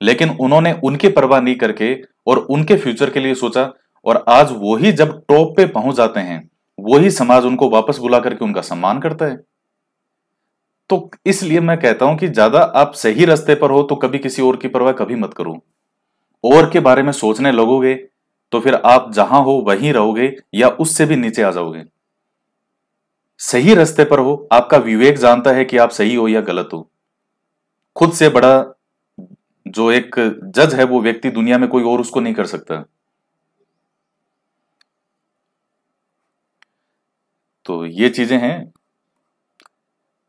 लेकिन उन्होंने उनकी परवाह नहीं करके और उनके फ्यूचर के लिए सोचा और आज वो ही जब टॉप पे पहुंच जाते हैं, वही समाज उनको वापस बुला करके उनका सम्मान करता है। तो इसलिए मैं कहता हूं कि ज्यादा आप सही रास्ते पर हो तो कभी किसी और की परवाह कभी मत करो। और के बारे में सोचने लगोगे तो फिर आप जहां हो वहीं रहोगे या उससे भी नीचे आ जाओगे। सही रास्ते पर हो, आपका विवेक जानता है कि आप सही हो या गलत हो। खुद से बड़ा जो एक जज है वो व्यक्ति दुनिया में कोई और उसको नहीं कर सकता। तो ये चीजें हैं।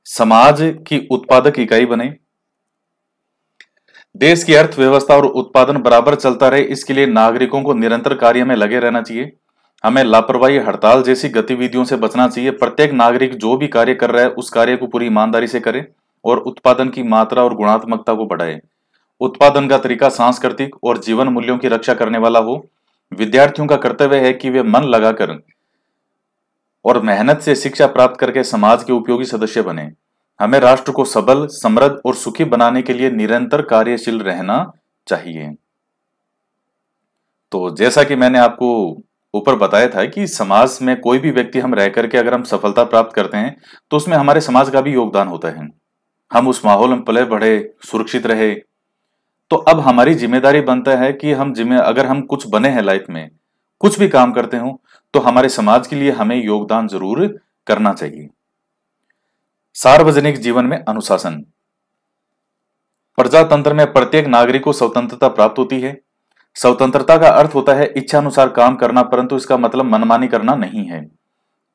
समाज की उत्पादक इकाई बने, देश की अर्थव्यवस्था और उत्पादन बराबर चलता रहे, इसके लिए नागरिकों को निरंतर कार्य में लगे रहना चाहिए। हमें लापरवाही, हड़ताल जैसी गतिविधियों से बचना चाहिए। प्रत्येक नागरिक जो भी कार्य कर रहा है उस कार्य को पूरी ईमानदारी से करे और उत्पादन की मात्रा और गुणात्मकता को बढ़ाए। उत्पादन का तरीका सांस्कृतिक और जीवन मूल्यों की रक्षा करने वाला हो। विद्यार्थियों का कर्तव्य है कि वे मन लगाकर और मेहनत से शिक्षा प्राप्त करके समाज के उपयोगी सदस्य बने। हमें राष्ट्र को सबल, समृद्ध और सुखी बनाने के लिए निरंतर कार्यशील रहना चाहिए। तो जैसा कि मैंने आपको ऊपर बताया था कि समाज में कोई भी व्यक्ति हम रह करके अगर हम सफलता प्राप्त करते हैं तो उसमें हमारे समाज का भी योगदान होता है। हम उस माहौल में पले बढ़े, सुरक्षित रहे। तो अब हमारी जिम्मेदारी बनता है कि अगर हम कुछ बने हैं लाइफ में, कुछ भी काम करते हो, तो हमारे समाज के लिए हमें योगदान जरूर करना चाहिए। सार्वजनिक जीवन में अनुशासन। प्रजातंत्र में प्रत्येक नागरिक को स्वतंत्रता प्राप्त होती है। स्वतंत्रता का अर्थ होता है इच्छा अनुसार काम करना, परंतु इसका मतलब मनमानी करना नहीं है।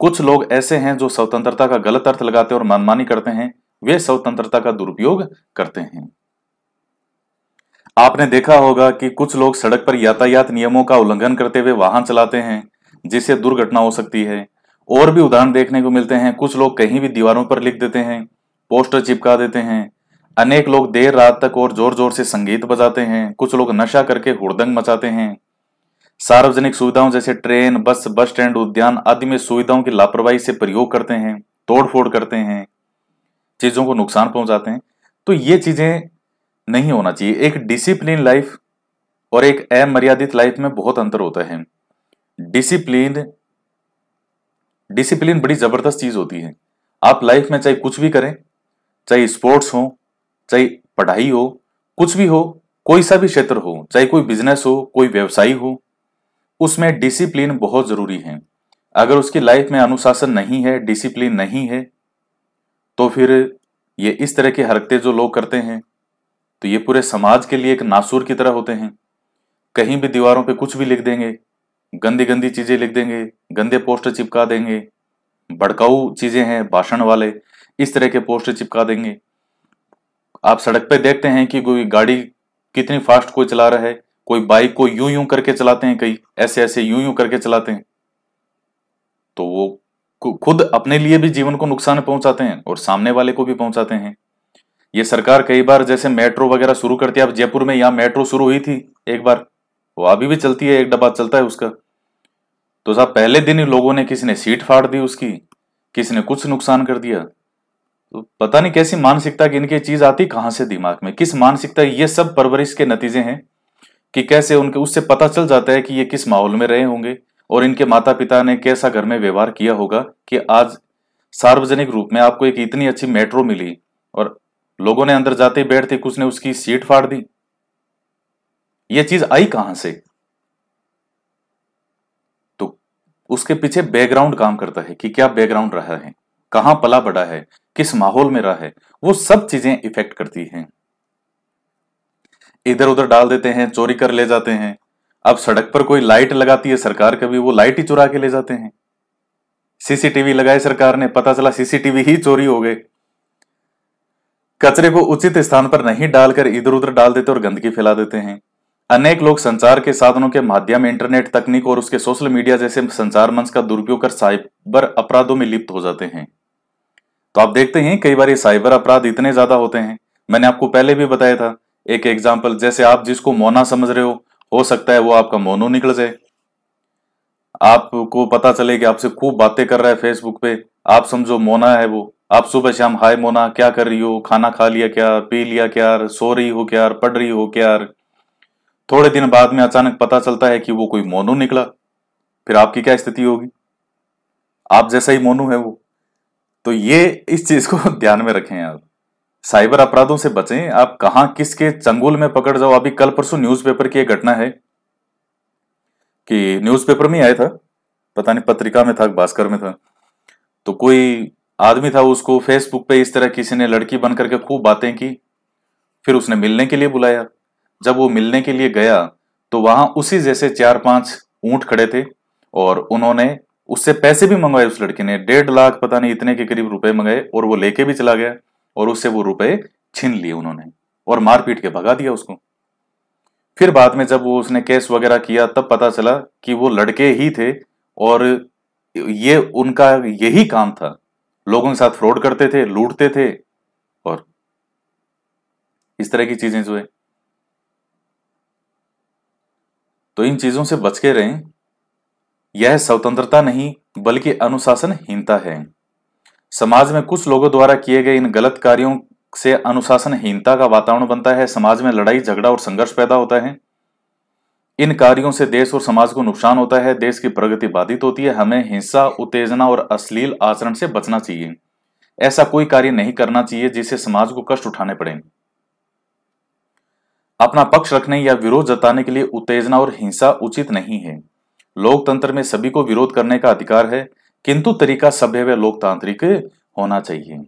कुछ लोग ऐसे हैं जो स्वतंत्रता का गलत अर्थ लगाते हैं और मनमानी करते हैं, वे स्वतंत्रता का दुरुपयोग करते हैं। आपने देखा होगा कि कुछ लोग सड़क पर यातायात नियमों का उल्लंघन करते हुए वाहन चलाते हैं, जिससे दुर्घटना हो सकती है। और भी उदाहरण देखने को मिलते हैं। कुछ लोग कहीं भी दीवारों पर लिख देते हैं, पोस्टर चिपका देते हैं। अनेक लोग देर रात तक और जोर जोर से संगीत बजाते हैं। कुछ लोग नशा करके हुड़दंग मचाते हैं। सार्वजनिक सुविधाओं जैसे ट्रेन, बस स्टैंड, उद्यान आदि में सुविधाओं की लापरवाही से प्रयोग करते हैं, तोड़फोड़ करते हैं, चीजों को नुकसान पहुंचाते हैं। तो ये चीजें नहीं होना चाहिए। एक डिसिप्लिन लाइफ और एक अमर्यादित लाइफ में बहुत अंतर होता है। डिसिप्लिन बड़ी जबरदस्त चीज होती है। आप लाइफ में चाहे कुछ भी करें, चाहे स्पोर्ट्स हो, चाहे पढ़ाई हो, कुछ भी हो, कोई सा भी क्षेत्र हो, चाहे कोई बिजनेस हो, कोई व्यवसाय हो, उसमें डिसिप्लिन बहुत जरूरी है। अगर उसकी लाइफ में अनुशासन नहीं है, डिसिप्लिन नहीं है, तो फिर ये इस तरह की हरकतें जो लोग करते हैं तो ये पूरे समाज के लिए एक नासूर की तरह होते हैं। कहीं भी दीवारों पे कुछ भी लिख देंगे, गंदी गंदी चीजें लिख देंगे, गंदे पोस्टर चिपका देंगे, भड़काऊ चीजें हैं, भाषण वाले, इस तरह के पोस्टर चिपका देंगे। आप सड़क पे देखते हैं कि कोई गाड़ी कितनी फास्ट कोई चला रहा है, कोई बाइक को यूं यूं करके चलाते हैं, कई ऐसे ऐसे यूं यूं करके चलाते हैं। तो वो खुद अपने लिए भी जीवन को नुकसान पहुंचाते हैं और सामने वाले को भी पहुंचाते हैं। ये सरकार कई बार जैसे मेट्रो वगैरह शुरू करती है। अब जयपुर में यहाँ मेट्रो शुरू हुई थी एक बार, वो अभी भी चलती है, एक डब्बा चलता है उसका। तो साहब पहले दिन ही लोगों ने, किसी ने सीट फाड़ दी उसकी, किसी ने कुछ नुकसान कर दिया। तो पता नहीं कैसी मानसिकता की इनकी चीज आती कहां से दिमाग में, किस मानसिकता। ये सब परवरिश के नतीजे हैं कि कैसे उनके, उससे पता चल जाता है कि ये किस माहौल में रहे होंगे और इनके माता पिता ने कैसा घर में व्यवहार किया होगा कि आज सार्वजनिक रूप में आपको एक इतनी अच्छी मेट्रो मिली और लोगों ने अंदर जाते ही बैठते कुछ ने उसकी सीट फाड़ दी। ये चीज आई कहां से? तो उसके पीछे बैकग्राउंड काम करता है कि क्या बैकग्राउंड रहा है, कहां पला बड़ा है, किस माहौल में रहा है, वो सब चीजें इफेक्ट करती हैं। इधर उधर डाल देते हैं, चोरी कर ले जाते हैं। अब सड़क पर कोई लाइट लगाती है सरकार, कभी वो लाइट ही चुरा के ले जाते हैं। सीसीटीवी लगाए सरकार ने, पता चला सीसीटीवी ही चोरी हो गए। कचरे को उचित स्थान पर नहीं डालकर इधर उधर डाल देते और गंदगी फैला देते हैं। अनेक लोग संचार के साधनों के माध्यम, इंटरनेट तकनीक और उसके सोशल मीडिया जैसे संचार मंच का दुरुपयोग कर साइबर अपराधों में लिप्त हो जाते हैं। तो आप देखते हैं कई बार ये साइबर अपराध इतने ज्यादा होते हैं। मैंने आपको पहले भी बताया था एक एग्जाम्पल, जैसे आप जिसको मोना समझ रहे हो सकता है वो आपका मोनो निकल जाए। आपको पता चले कि आपसे खूब बातें कर रहा है फेसबुक पे, आप समझो मोना है वो। आप सुबह शाम हाय मोना क्या कर रही हो, खाना खा लिया क्या, पी लिया क्या, सो रही हो क्या, पढ़ रही हो क्या। थोड़े दिन बाद में अचानक पता चलता है कि वो कोई मोनू निकला। फिर आपकी क्या स्थिति होगी? आप जैसा ही मोनू है वो। तो ये इस चीज को ध्यान में रखें आप। साइबर अपराधों से बचें। आप कहां किसके चंगुल में पकड़ जाओ। अभी कल परसों न्यूज़पेपर की एक घटना है कि न्यूज़पेपर में ही आया था, पता नहीं पत्रिका में था, भास्कर में था। तो कोई आदमी था, उसको फेसबुक पे इस तरह किसी ने लड़की बन करके खूब बातें की। फिर उसने मिलने के लिए बुलाया। जब वो मिलने के लिए गया तो वहां उसी जैसे 4-5 ऊंट खड़े थे और उन्होंने उससे पैसे भी मंगवाए। उस लड़की ने 1.5 लाख पता नहीं इतने के करीब रुपए मंगाए और वो लेके भी चला गया और उससे वो रुपए छीन लिए उन्होंने और मार पीट के भगा दिया उसको। फिर बाद में जब वो उसने केस वगैरह किया तब पता चला कि वो लड़के ही थे और ये उनका यही काम था। लोगों के साथ फ्रॉड करते थे, लूटते थे और इस तरह की चीजें जो है। तो इन चीजों से बच के रहें। यह स्वतंत्रता नहीं बल्कि अनुशासनहीनता है। समाज में कुछ लोगों द्वारा किए गए इन गलत कार्यों से अनुशासनहीनता का वातावरण बनता है। समाज में लड़ाई झगड़ा और संघर्ष पैदा होता है। इन कार्यों से देश और समाज को नुकसान होता है। देश की प्रगति बाधित होती है। हमें हिंसा, उत्तेजना और अश्लील आचरण से बचना चाहिए। ऐसा कोई कार्य नहीं करना चाहिए जिससे समाज को कष्ट उठाने पड़े। अपना पक्ष रखने या विरोध जताने के लिए उत्तेजना और हिंसा उचित नहीं है। लोकतंत्र में सभी को विरोध करने का अधिकार है, किंतु तरीका सभ्य व लोकतांत्रिक होना चाहिए।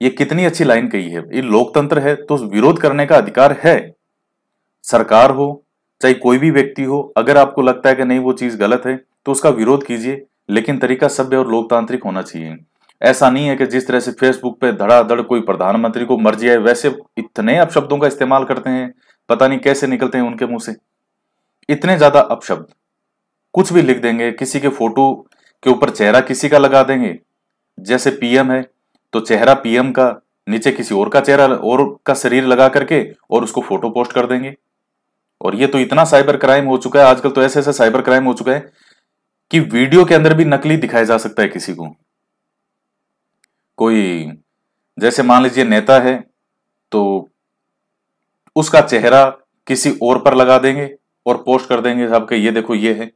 ये कितनी अच्छी लाइन कही है। ये लोकतंत्र है तो विरोध करने का अधिकार है। सरकार हो चाहे कोई भी व्यक्ति हो, अगर आपको लगता है कि नहीं वो चीज गलत है तो उसका विरोध कीजिए, लेकिन तरीका सभ्य और लोकतांत्रिक होना चाहिए। ऐसा नहीं है कि जिस तरह से फेसबुक पे धड़ाधड़ कोई प्रधानमंत्री को मर्जी है वैसे इतने अपशब्दों का इस्तेमाल करते हैं, पता नहीं कैसे निकलते हैं उनके मुंह से इतने ज्यादा अपशब्द। कुछ भी लिख देंगे, किसी के फोटो के ऊपर चेहरा किसी का लगा देंगे। जैसे पीएम है तो चेहरा पीएम का, नीचे किसी और का चेहरा और का शरीर लगा करके और उसको फोटो पोस्ट कर देंगे। और ये तो इतना साइबर क्राइम हो चुका है आजकल, तो ऐसे ऐसे साइबर क्राइम हो चुका है कि वीडियो के अंदर भी नकली दिखाया जा सकता है किसी को। कोई जैसे मान लीजिए नेता है तो उसका चेहरा किसी और पर लगा देंगे और पोस्ट कर देंगे साहब के ये देखो ये है।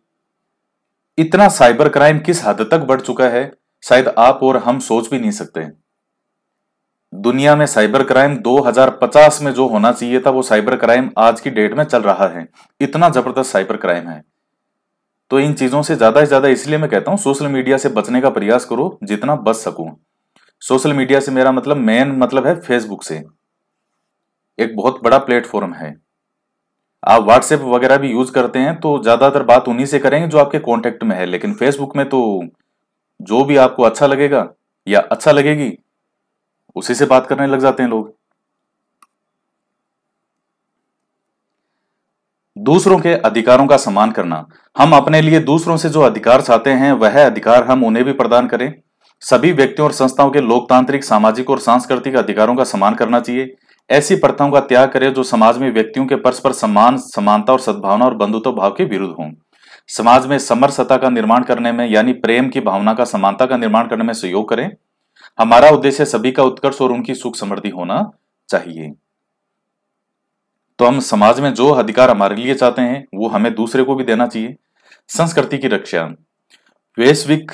इतना साइबर क्राइम किस हद तक बढ़ चुका है शायद आप और हम सोच भी नहीं सकते। दुनिया में साइबर क्राइम 2050 में जो होना चाहिए था वो साइबर क्राइम आज की डेट में चल रहा है। इतना जबरदस्त साइबर क्राइम है। तो इन चीजों से ज्यादा से ज्यादा इसलिए मैं कहता हूं सोशल मीडिया से बचने का प्रयास करो जितना बच सकूं। सोशल मीडिया से मेरा मतलब मेन मतलब है फेसबुक से। एक बहुत बड़ा प्लेटफॉर्म है। आप व्हाट्सएप वगैरह भी यूज करते हैं तो ज्यादातर बात उन्हीं से करेंगे जो आपके कांटेक्ट में है, लेकिन फेसबुक में तो जो भी आपको अच्छा लगेगा या अच्छा लगेगी उसी से बात करने लग जाते हैं लोग। दूसरों के अधिकारों का सम्मान करना। हम अपने लिए दूसरों से जो अधिकार चाहते हैं वह अधिकार हम उन्हें भी प्रदान करें। सभी व्यक्तियों और संस्थाओं के लोकतांत्रिक, सामाजिक और सांस्कृतिक अधिकारों का सम्मान करना चाहिए। ऐसी प्रथाओं का त्याग करें जो समाज में व्यक्तियों के परस्पर सम्मान, समानता और सद्भावना और बंधुत्व भाव के विरुद्ध हों। समाज में समरसता का निर्माण करने में यानी प्रेम की भावना का, समानता का निर्माण करने में सहयोग करें। हमारा उद्देश्य सभी का उत्कर्ष और उनकी सुख समृद्धि होना चाहिए। तो हम समाज में जो अधिकार हमारे लिए चाहते हैं वो हमें दूसरे को भी देना चाहिए। संस्कृति की रक्षा। वैश्विक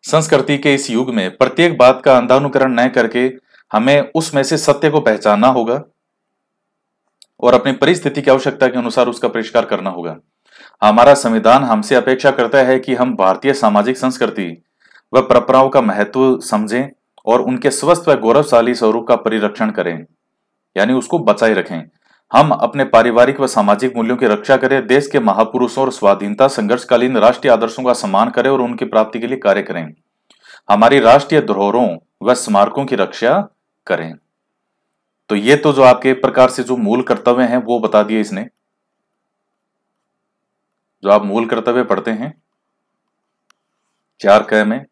संस्कृति के इस युग में प्रत्येक बात का अंधानुकरण न करके हमें उसमें से सत्य को पहचानना होगा और अपनी परिस्थिति की आवश्यकता के अनुसार उसका परिष्कार करना होगा। हमारा संविधान हमसे अपेक्षा करता है कि हम भारतीय सामाजिक संस्कृति व परंपराओं का महत्व समझें और उनके स्वस्थ व गौरवशाली स्वरूप का परिरक्षण करें, यानी उसको बचाए रखें। हम अपने पारिवारिक व सामाजिक मूल्यों की रक्षा करें, देश के महापुरुषों और स्वाधीनता संघर्षकालीन राष्ट्रीय आदर्शों का सम्मान करें और उनकी प्राप्ति के लिए कार्य करें। हमारी राष्ट्रीय धरोहरों व स्मारकों की रक्षा करें। तो ये तो जो आपके प्रकार से जो मूल कर्तव्य हैं वो बता दिए इसने। जो आप मूल कर्तव्य पढ़ते हैं 4 क में,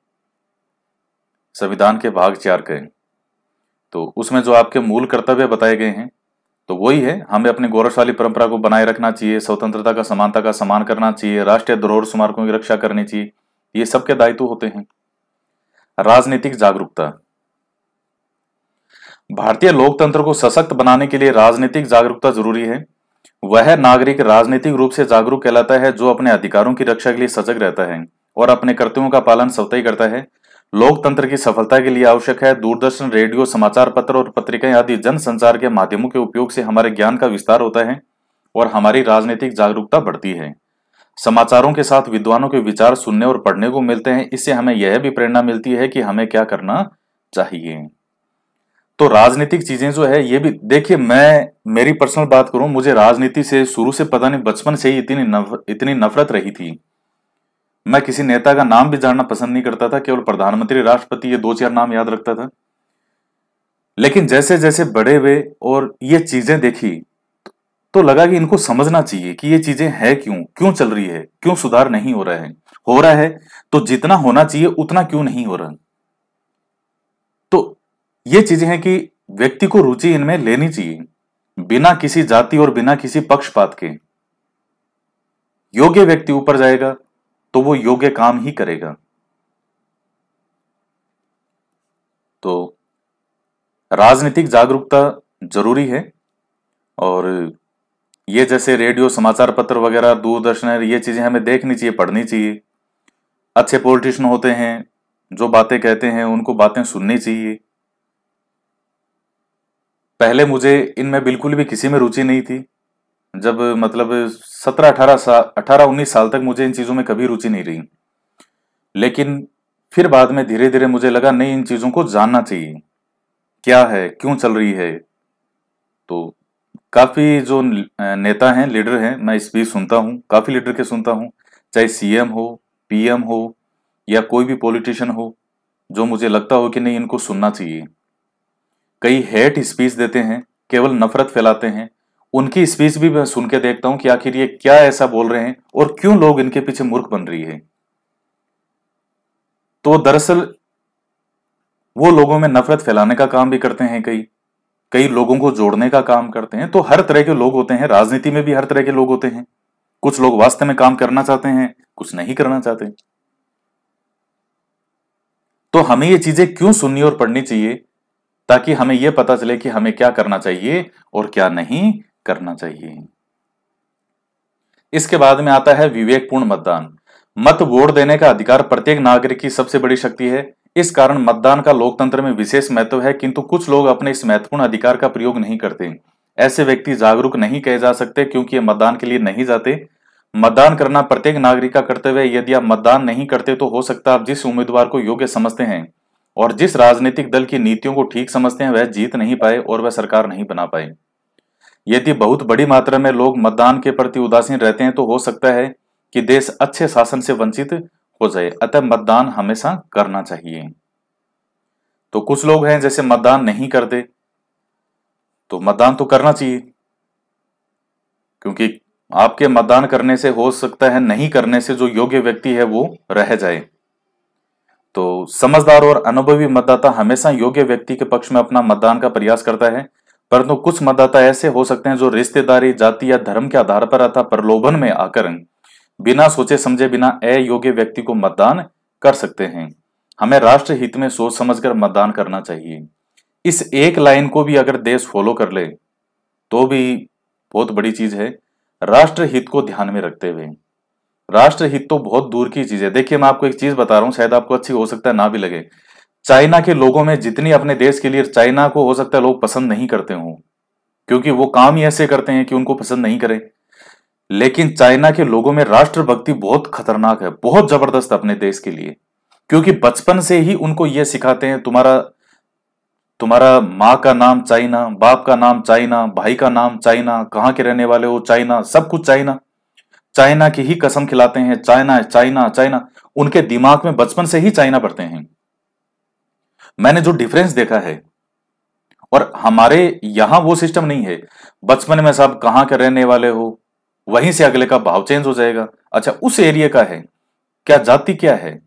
संविधान के भाग 4 क, तो उसमें जो आपके मूल कर्तव्य बताए गए हैं तो वही है। हमें अपनी गौरवशाली परंपरा को बनाए रखना चाहिए, स्वतंत्रता का, समानता का सम्मान करना चाहिए, राष्ट्रीय धरोहर स्मारकों की रक्षा करनी चाहिए। ये सबके दायित्व होते हैं। राजनीतिक जागरूकता। भारतीय लोकतंत्र को सशक्त बनाने के लिए राजनीतिक जागरूकता जरूरी है। वह नागरिक राजनीतिक रूप से जागरूक कहलाता है जो अपने अधिकारों की रक्षा के लिए सजग रहता है और अपने कर्तव्यों का पालन स्वतः ही करता है। लोकतंत्र की सफलता के लिए आवश्यक है दूरदर्शन, रेडियो, समाचार पत्र और पत्रिकाएं आदि जन संचार के माध्यमों के उपयोग से हमारे ज्ञान का विस्तार होता है और हमारी राजनीतिक जागरूकता बढ़ती है। समाचारों के साथ विद्वानों के विचार सुनने और पढ़ने को मिलते हैं। इससे हमें यह भी प्रेरणा मिलती है कि हमें क्या करना चाहिए। तो राजनीतिक चीजें जो है ये भी देखिए, मैं मेरी पर्सनल बात करूं, मुझे राजनीति से शुरू से पता नहीं बचपन से ही इतनी नफरत रही थी। मैं किसी नेता का नाम भी जानना पसंद नहीं करता था, केवल प्रधानमंत्री, राष्ट्रपति, ये 2-4 नाम याद रखता था। लेकिन जैसे जैसे बड़े हुए और ये चीजें देखी तो लगा कि इनको समझना चाहिए कि ये चीजें है क्यों क्यों चल रही है, क्यों सुधार नहीं हो रहा है। हो रहा है तो जितना होना चाहिए उतना क्यों नहीं हो रहा। तो ये चीजें हैं कि व्यक्ति को रुचि इनमें लेनी चाहिए, बिना किसी जाति और बिना किसी पक्षपात के। योग्य व्यक्ति ऊपर जाएगा तो वो योग्य काम ही करेगा। तो राजनीतिक जागरूकता जरूरी है और ये जैसे रेडियो, समाचार पत्र वगैरह, दूरदर्शन है, ये चीजें हमें देखनी चाहिए, पढ़नी चाहिए। अच्छे पॉलिटिशियन होते हैं जो बातें कहते हैं, उनको बातें सुननी चाहिए। पहले मुझे इनमें बिल्कुल भी किसी में रुचि नहीं थी। जब मतलब 18-19 साल तक मुझे इन चीजों में कभी रुचि नहीं रही। लेकिन फिर बाद में धीरे धीरे मुझे लगा नहीं, इन चीजों को जानना चाहिए, क्या है, क्यों चल रही है। तो काफी जो नेता हैं, लीडर हैं, मैं स्पीच सुनता हूँ, काफी लीडर के सुनता हूँ, चाहे सीएम हो, पीएम हो या कोई भी पॉलिटिशियन हो, जो मुझे लगता हो कि नहीं इनको सुनना चाहिए। कई हेट स्पीच देते हैं, केवल नफरत फैलाते हैं। उनकी स्पीच भी मैं सुन के देखता हूं कि आखिर ये क्या ऐसा बोल रहे हैं और क्यों लोग इनके पीछे मूर्ख बन रही है। तो दरअसल वो लोगों में नफरत फैलाने का काम भी करते हैं, कई कई लोगों को जोड़ने का काम करते हैं। तो हर तरह के लोग होते हैं, राजनीति में भी हर तरह के लोग होते हैं। कुछ लोग वास्तव में काम करना चाहते हैं, कुछ नहीं करना चाहते। तो हमें ये चीजें क्यों सुननी और पढ़नी चाहिए, ताकि हमें यह पता चले कि हमें क्या करना चाहिए और क्या नहीं करना चाहिए। इसके बाद में आता है विवेकपूर्ण मतदान। मत वोट देने का अधिकार प्रत्येक नागरिक की सबसे बड़ी शक्ति है। इस कारण मतदान का लोकतंत्र में विशेष महत्व है, किंतु कुछ लोग अपने इस महत्वपूर्ण अधिकार का प्रयोग नहीं करते। ऐसे व्यक्ति जागरूक नहीं कहे जा सकते क्योंकि ये मतदान के लिए नहीं जाते। मतदान करना प्रत्येक नागरिक का कर्तव्य है। यदि आप मतदान नहीं करते तो हो सकता है आप जिस उम्मीदवार को योग्य समझते हैं और जिस राजनीतिक दल की नीतियों को ठीक समझते हैं वह जीत नहीं पाए और वह सरकार नहीं बना पाए। यदि बहुत बड़ी मात्रा में लोग मतदान के प्रति उदासीन रहते हैं तो हो सकता है कि देश अच्छे शासन से वंचित हो जाए। अतः मतदान हमेशा करना चाहिए। तो कुछ लोग हैं जैसे मतदान नहीं करते, तो मतदान तो करना चाहिए, क्योंकि आपके मतदान करने से हो सकता है नहीं करने से जो योग्य व्यक्ति है वो रह जाए। तो समझदार और अनुभवी मतदाता हमेशा योग्य व्यक्ति के पक्ष में अपना मतदान का प्रयास करता है, परंतु कुछ मतदाता ऐसे हो सकते हैं जो रिश्तेदारी, जाति या धर्म के आधार पर अथवा प्रलोभन में आकर बिना सोचे समझे, बिना अयोग्य व्यक्ति को मतदान कर सकते हैं। हमें राष्ट्र हित में सोच समझकर मतदान करना चाहिए। इस एक लाइन को भी अगर देश फॉलो कर ले तो भी बहुत बड़ी चीज है, राष्ट्र हित को ध्यान में रखते हुए। राष्ट्र हित तो बहुत दूर की चीज है। देखिए, मैं आपको एक चीज बता रहा हूं, शायद आपको अच्छी हो सकता है ना भी लगे। चाइना के लोगों में जितनी अपने देश के लिए, चाइना को हो सकता है लोग पसंद नहीं करते हों, क्योंकि वो काम ही ऐसे करते हैं कि उनको पसंद नहीं करें। लेकिन चाइना के लोगों में राष्ट्रभक्ति बहुत खतरनाक है, बहुत जबरदस्त अपने देश के लिए, क्योंकि बचपन से ही उनको ये सिखाते हैं तुम्हारा माँ का नाम चाइना, बाप का नाम चाइना, भाई का नाम चाइना, कहाँ के रहने वाले हो चाइना, सब कुछ चाइना। चाइना की ही कसम खिलाते हैं, चाइना चाइना चाइना। उनके दिमाग में बचपन से ही चाइना पढ़ते हैं। मैंने जो डिफरेंस देखा है, और हमारे यहां वो सिस्टम नहीं है। बचपन में सब कहाँ के रहने वाले हो, वहीं से अगले का भाव चेंज हो जाएगा। अच्छा, उस एरिया का है क्या, जाति क्या है।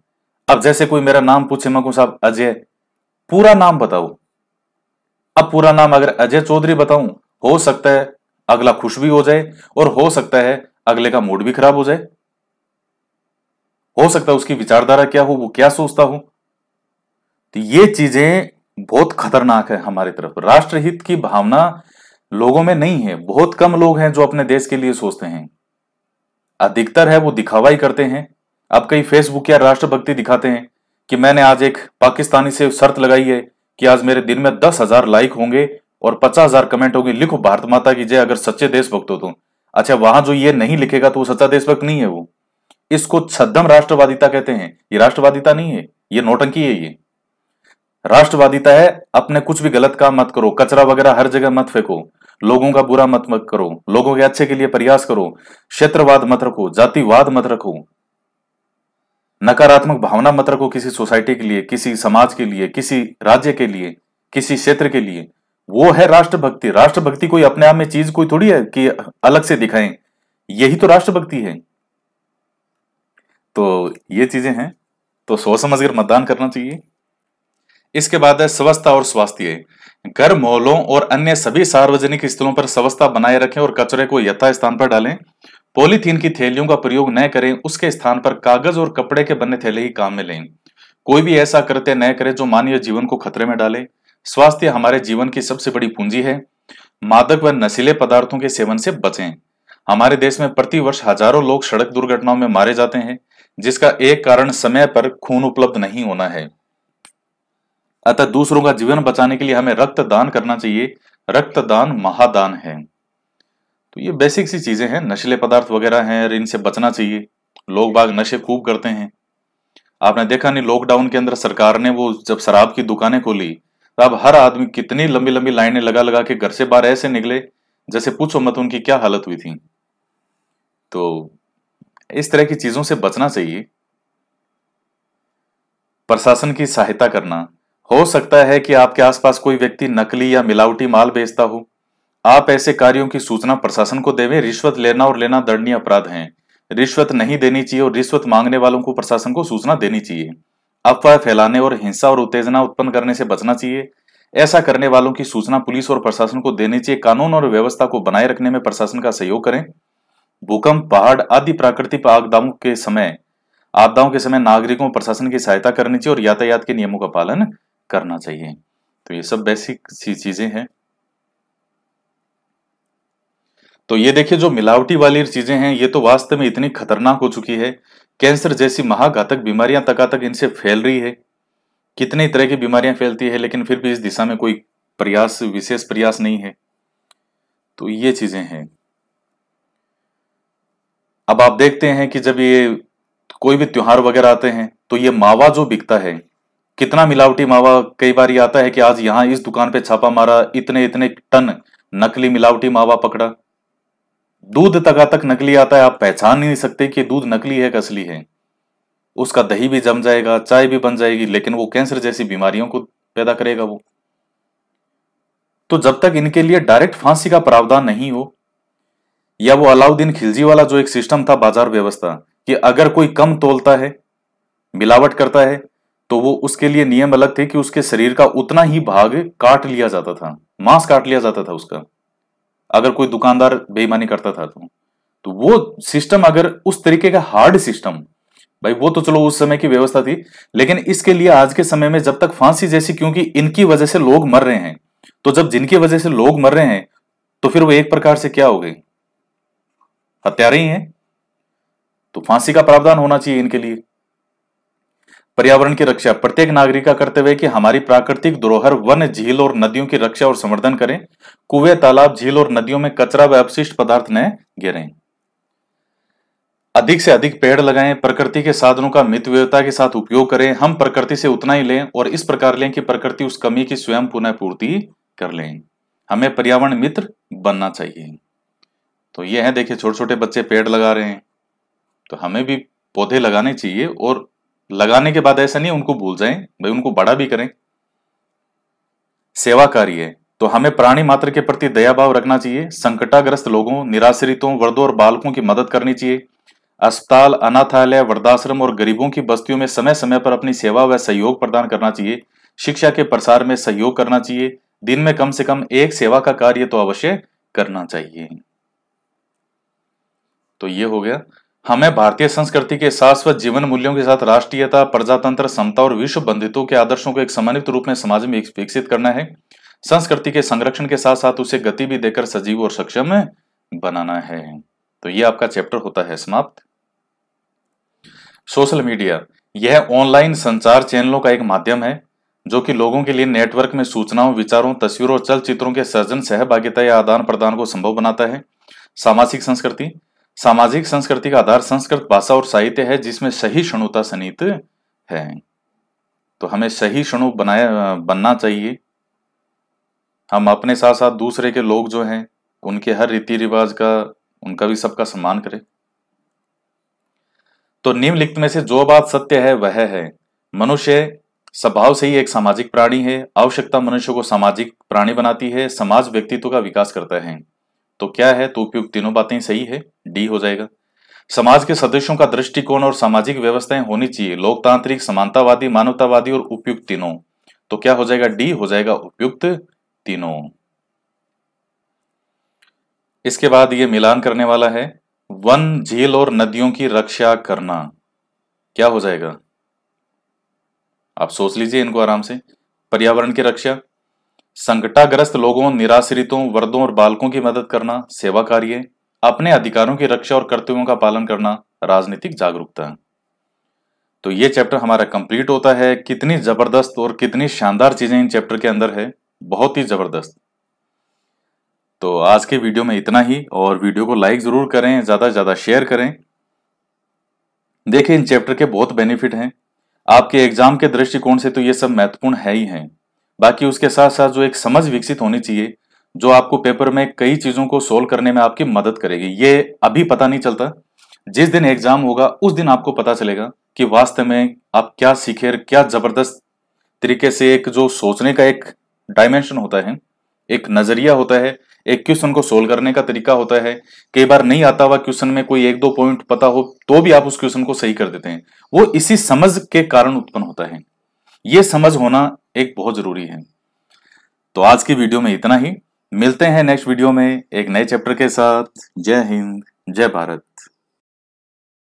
अब जैसे कोई मेरा नाम पूछे, मैं कहूं साहब अजय, पूरा नाम बताओ। अब पूरा नाम अगर अजय चौधरी बताऊं, हो सकता है अगला खुश भी हो जाए और हो सकता है अगले का मूड भी खराब हो जाए। हो सकता है उसकी विचारधारा क्या हो, वो क्या सोचता हो। तो ये चीजें बहुत खतरनाक है हमारी तरफ। राष्ट्रहित की भावना लोगों में नहीं है। बहुत कम लोग हैं जो अपने देश के लिए सोचते हैं। अधिकतर है वो दिखावा ही करते हैं। अब कई फेसबुक या राष्ट्रभक्ति दिखाते हैं कि मैंने आज एक पाकिस्तानी से शर्त लगाई है कि आज मेरे दिन में 10,000 लाइक होंगे और 50,000 कमेंट होंगे, लिखो भारत माता की जय अगर सच्चे देशभक्त हो तो। अच्छा, वहां जो ये नहीं लिखेगा तो वो सच्चा देशभक्त नहीं है। वो इसको छद्म राष्ट्रवादिता कहते हैं। ये राष्ट्रवादिता नहीं है, ये नौटंकी है। ये राष्ट्रवादिता है अपने कुछ भी गलत काम मत करो, कचरा वगैरह हर जगह मत फेंको, लोगों का बुरा मत करो, लोगों के अच्छे के लिए प्रयास करो, क्षेत्रवाद मत रखो, जातिवाद मत रखो, नकारात्मक भावना मत रखो किसी सोसाइटी के लिए, किसी समाज के लिए, किसी राज्य के लिए, किसी क्षेत्र के लिए। वो है राष्ट्रभक्ति। राष्ट्रभक्ति कोई अपने आप में चीज कोई थोड़ी है कि अलग से दिखाएं। यही तो राष्ट्रभक्ति है। तो ये चीजें हैं, तो सोच समझ कर मतदान करना चाहिए। इसके बाद है स्वच्छता और स्वास्थ्य। घर, मोहल्लों और अन्य सभी सार्वजनिक स्थलों पर स्वच्छता बनाए रखें और कचरे को यथास्थान पर डालें। पॉलीथीन की थैलियों का प्रयोग न करें, उसके स्थान पर कागज और कपड़े के बने थैले ही काम में लें। कोई भी ऐसा कृत्य न करे जो मानवीय जीवन को खतरे में डाले। स्वास्थ्य हमारे जीवन की सबसे बड़ी पूंजी है। मादक व नशीले पदार्थों के सेवन से बचें। हमारे देश में प्रतिवर्ष हजारों लोग सड़क दुर्घटनाओं में मारे जाते हैं, जिसका एक कारण समय पर खून उपलब्ध नहीं होना है। अतः दूसरों का जीवन बचाने के लिए हमें रक्तदान करना चाहिए। रक्तदान महादान है। तो ये बेसिक सी चीजें हैं। नशीले पदार्थ वगैरह हैं और इनसे बचना चाहिए। लोग बाग नशे खूब करते हैं। आपने देखा नहीं, लॉकडाउन के अंदर सरकार ने वो जब शराब की दुकानें खोली, तब हर आदमी कितनी लंबी लंबी लाइनें लगा लगा के घर से बाहर ऐसे निकले जैसे पूछो मत उनकी क्या हालत हुई थी। तो इस तरह की चीजों से बचना चाहिए। प्रशासन की सहायता करना। हो सकता है कि आपके आसपास कोई व्यक्ति नकली या मिलावटी माल बेचता हो। आप ऐसे कार्यों की सूचना प्रशासन को देवें। रिश्वत लेना और लेना दंडनीय अपराध है। रिश्वत नहीं देनी चाहिए और रिश्वत मांगने वालों को प्रशासन को सूचना देनी चाहिए। अफवाह फैलाने और हिंसा और उत्तेजना उत्पन्न करने से बचना चाहिए। ऐसा करने वालों की सूचना पुलिस और प्रशासन को देनी चाहिए। कानून और व्यवस्था को बनाए रखने में प्रशासन का सहयोग करें। भूकंप, बाढ़ आदि प्राकृतिक आपदाओं के समय नागरिकों प्रशासन की सहायता करनी चाहिए और यातायात के नियमों का पालन करना चाहिए। तो ये सब बेसिक सी चीजें हैं। तो ये देखिए, जो मिलावटी वाली चीजें हैं ये तो वास्तव में इतनी खतरनाक हो चुकी है। कैंसर जैसी महाघातक बीमारियां तक इनसे फैल रही है। कितनी तरह की बीमारियां फैलती है, लेकिन फिर भी इस दिशा में कोई विशेष प्रयास नहीं है। तो ये चीजें हैं। अब आप देखते हैं कि जब ये कोई भी त्योहार वगैरह आते हैं तो ये मावा जो बिकता है, कितना मिलावटी मावा। कई बार ये आता है कि आज यहां इस दुकान पे छापा मारा, इतने इतने टन नकली मिलावटी मावा पकड़ा। दूध तक नकली आता है। आप पहचान नहीं सकते कि दूध नकली है कि असली है। उसका दही भी जम जाएगा, चाय भी बन जाएगी, लेकिन वो कैंसर जैसी बीमारियों को पैदा करेगा वो। तो जब तक इनके लिए डायरेक्ट फांसी का प्रावधान नहीं हो, या वो अलाउद्दीन खिलजी वाला जो एक सिस्टम था बाजार व्यवस्था, कि अगर कोई कम तोलता है, मिलावट करता है, तो वो उसके लिए नियम अलग थे कि उसके शरीर का उतना ही भाग काट लिया जाता था, मांस काट लिया जाता था उसका, अगर कोई दुकानदार बेईमानी करता था तो वो सिस्टम, अगर उस तरीके का हार्ड सिस्टम, भाई वो तो चलो उस समय की व्यवस्था थी, लेकिन इसके लिए आज के समय में जब तक फांसी जैसी, क्योंकि इनकी वजह से लोग मर रहे हैं, तो जब जिनकी वजह से लोग मर रहे हैं तो फिर वो एक प्रकार से क्या हो गए, हत्यारे ही हैं। तो फांसी का प्रावधान होना चाहिए इनके लिए। पर्यावरण की रक्षा। प्रत्येक नागरिक का कर्तव्य है कि हमारी प्राकृतिक धरोहर वन, झील और नदियों की रक्षा और संवर्धन करें। कुएं, तालाब, झील और नदियों में कचरा व अपशिष्ट पदार्थ न गिरें। अधिक से अधिक पेड़ लगाएं। प्रकृति के साधनों का मितव्ययता के साथ उपयोग करें। हम प्रकृति से उतना ही लें और इस प्रकार लें कि प्रकृति उस कमी की स्वयं पुनः पूर्ति कर लें। हमें पर्यावरण मित्र बनना चाहिए। तो ये है, देखिए छोटे छोटे बच्चे पेड़ लगा रहे हैं, तो हमें भी पौधे लगाने चाहिए, और लगाने के बाद ऐसा नहीं उनको भूल जाएं, भाई उनको बड़ा भी करें। सेवा कार्य, तो हमें प्राणी मात्र के प्रति दया भाव रखना चाहिए। संकटाग्रस्त लोगों, निराश्रितों, वृद्धों और बालकों की मदद करनी चाहिए। अस्पताल, अनाथालय, वृद्धाश्रम और गरीबों की बस्तियों में समय समय पर अपनी सेवा व सहयोग प्रदान करना चाहिए। शिक्षा के प्रसार में सहयोग करना चाहिए। दिन में कम से कम एक सेवा का कार्य तो अवश्य करना चाहिए। तो ये हो गया। हमें भारतीय संस्कृति के शाश्वत जीवन मूल्यों के साथ राष्ट्रीयता, प्रजातंत्र, समता और विश्व बंधुत्व के आदर्शों को एक समन्वित रूप में समाज में विकसित करना है। संस्कृति के संरक्षण के साथ साथ उसे गति भी देकर सजीव और सक्षम बनाना है। तो ये आपका चैप्टर होता है समाप्त। सोशल मीडिया यह ऑनलाइन संचार चैनलों का एक माध्यम है जो कि लोगों के लिए नेटवर्क में सूचनाओं, विचारों, तस्वीरों और चलचित्रों के सर्जन, सहभागिता या आदान प्रदान को संभव बनाता है। सामाजिक संस्कृति, सामाजिक संस्कृति का आधार संस्कृत भाषा और साहित्य है जिसमें सहिष्णुता सन्निहित है। तो हमें सहिष्णु बनना चाहिए। हम अपने साथ साथ दूसरे के लोग जो हैं उनके हर रीति रिवाज का, उनका भी सबका सम्मान करें। तो निम्नलिखित में से जो बात सत्य है वह है, मनुष्य स्वभाव से ही एक सामाजिक प्राणी है। आवश्यकता मनुष्य को सामाजिक प्राणी बनाती है। समाज व्यक्तित्व का विकास करता है। तो क्या है? तो उपयुक्त तीनों बातें सही है, डी हो जाएगा। समाज के सदस्यों का दृष्टिकोण और सामाजिक व्यवस्थाएं होनी चाहिए लोकतांत्रिक, समानतावादी, मानवतावादी और उपयुक्त तीनों। तो क्या हो जाएगा? डी हो जाएगा, उपयुक्त तीनों। इसके बाद ये मिलान करने वाला है, वन, झील और नदियों की रक्षा करना। क्या हो जाएगा? आप सोच लीजिए इनको आराम से। पर्यावरण की रक्षा, संकटाग्रस्त लोगों, निराश्रितों, वृद्धों और बालकों की मदद करना, सेवा कार्य, अपने अधिकारों की रक्षा और कर्तव्यों का पालन करना, राजनीतिक जागरूकता। तो ये चैप्टर हमारा कंप्लीट होता है। कितनी जबरदस्त और कितनी शानदार चीजें इन चैप्टर के अंदर है, बहुत ही जबरदस्त। तो आज के वीडियो में इतना ही, और वीडियो को लाइक जरूर करें, ज्यादा से ज्यादा शेयर करें। देखिए इन चैप्टर के बहुत बेनिफिट हैं आपके एग्जाम के दृष्टिकोण से, तो ये सब महत्वपूर्ण है ही हैं। बाकी उसके साथ साथ जो एक समझ विकसित होनी चाहिए जो आपको पेपर में कई चीजों को सोल्व करने में आपकी मदद करेगी। ये अभी पता नहीं चलता, जिस दिन एग्जाम होगा उस दिन आपको पता चलेगा कि वास्तव में आप क्या सीखे, क्या जबरदस्त तरीके से एक जो सोचने का एक डायमेंशन होता है, एक नजरिया होता है, एक क्वेश्चन को सोल्व करने का तरीका होता है। कई बार नहीं आता हुआ क्वेश्चन में कोई एक दो पॉइंट पता हो तो भी आप उस क्वेश्चन को सही कर देते हैं। वो इसी समझ के कारण उत्पन्न होता है। ये समझ होना एक बहुत जरूरी है। तो आज की वीडियो में इतना ही, मिलते हैं नेक्स्ट वीडियो में एक नए चैप्टर के साथ। जय हिंद, जय भारत।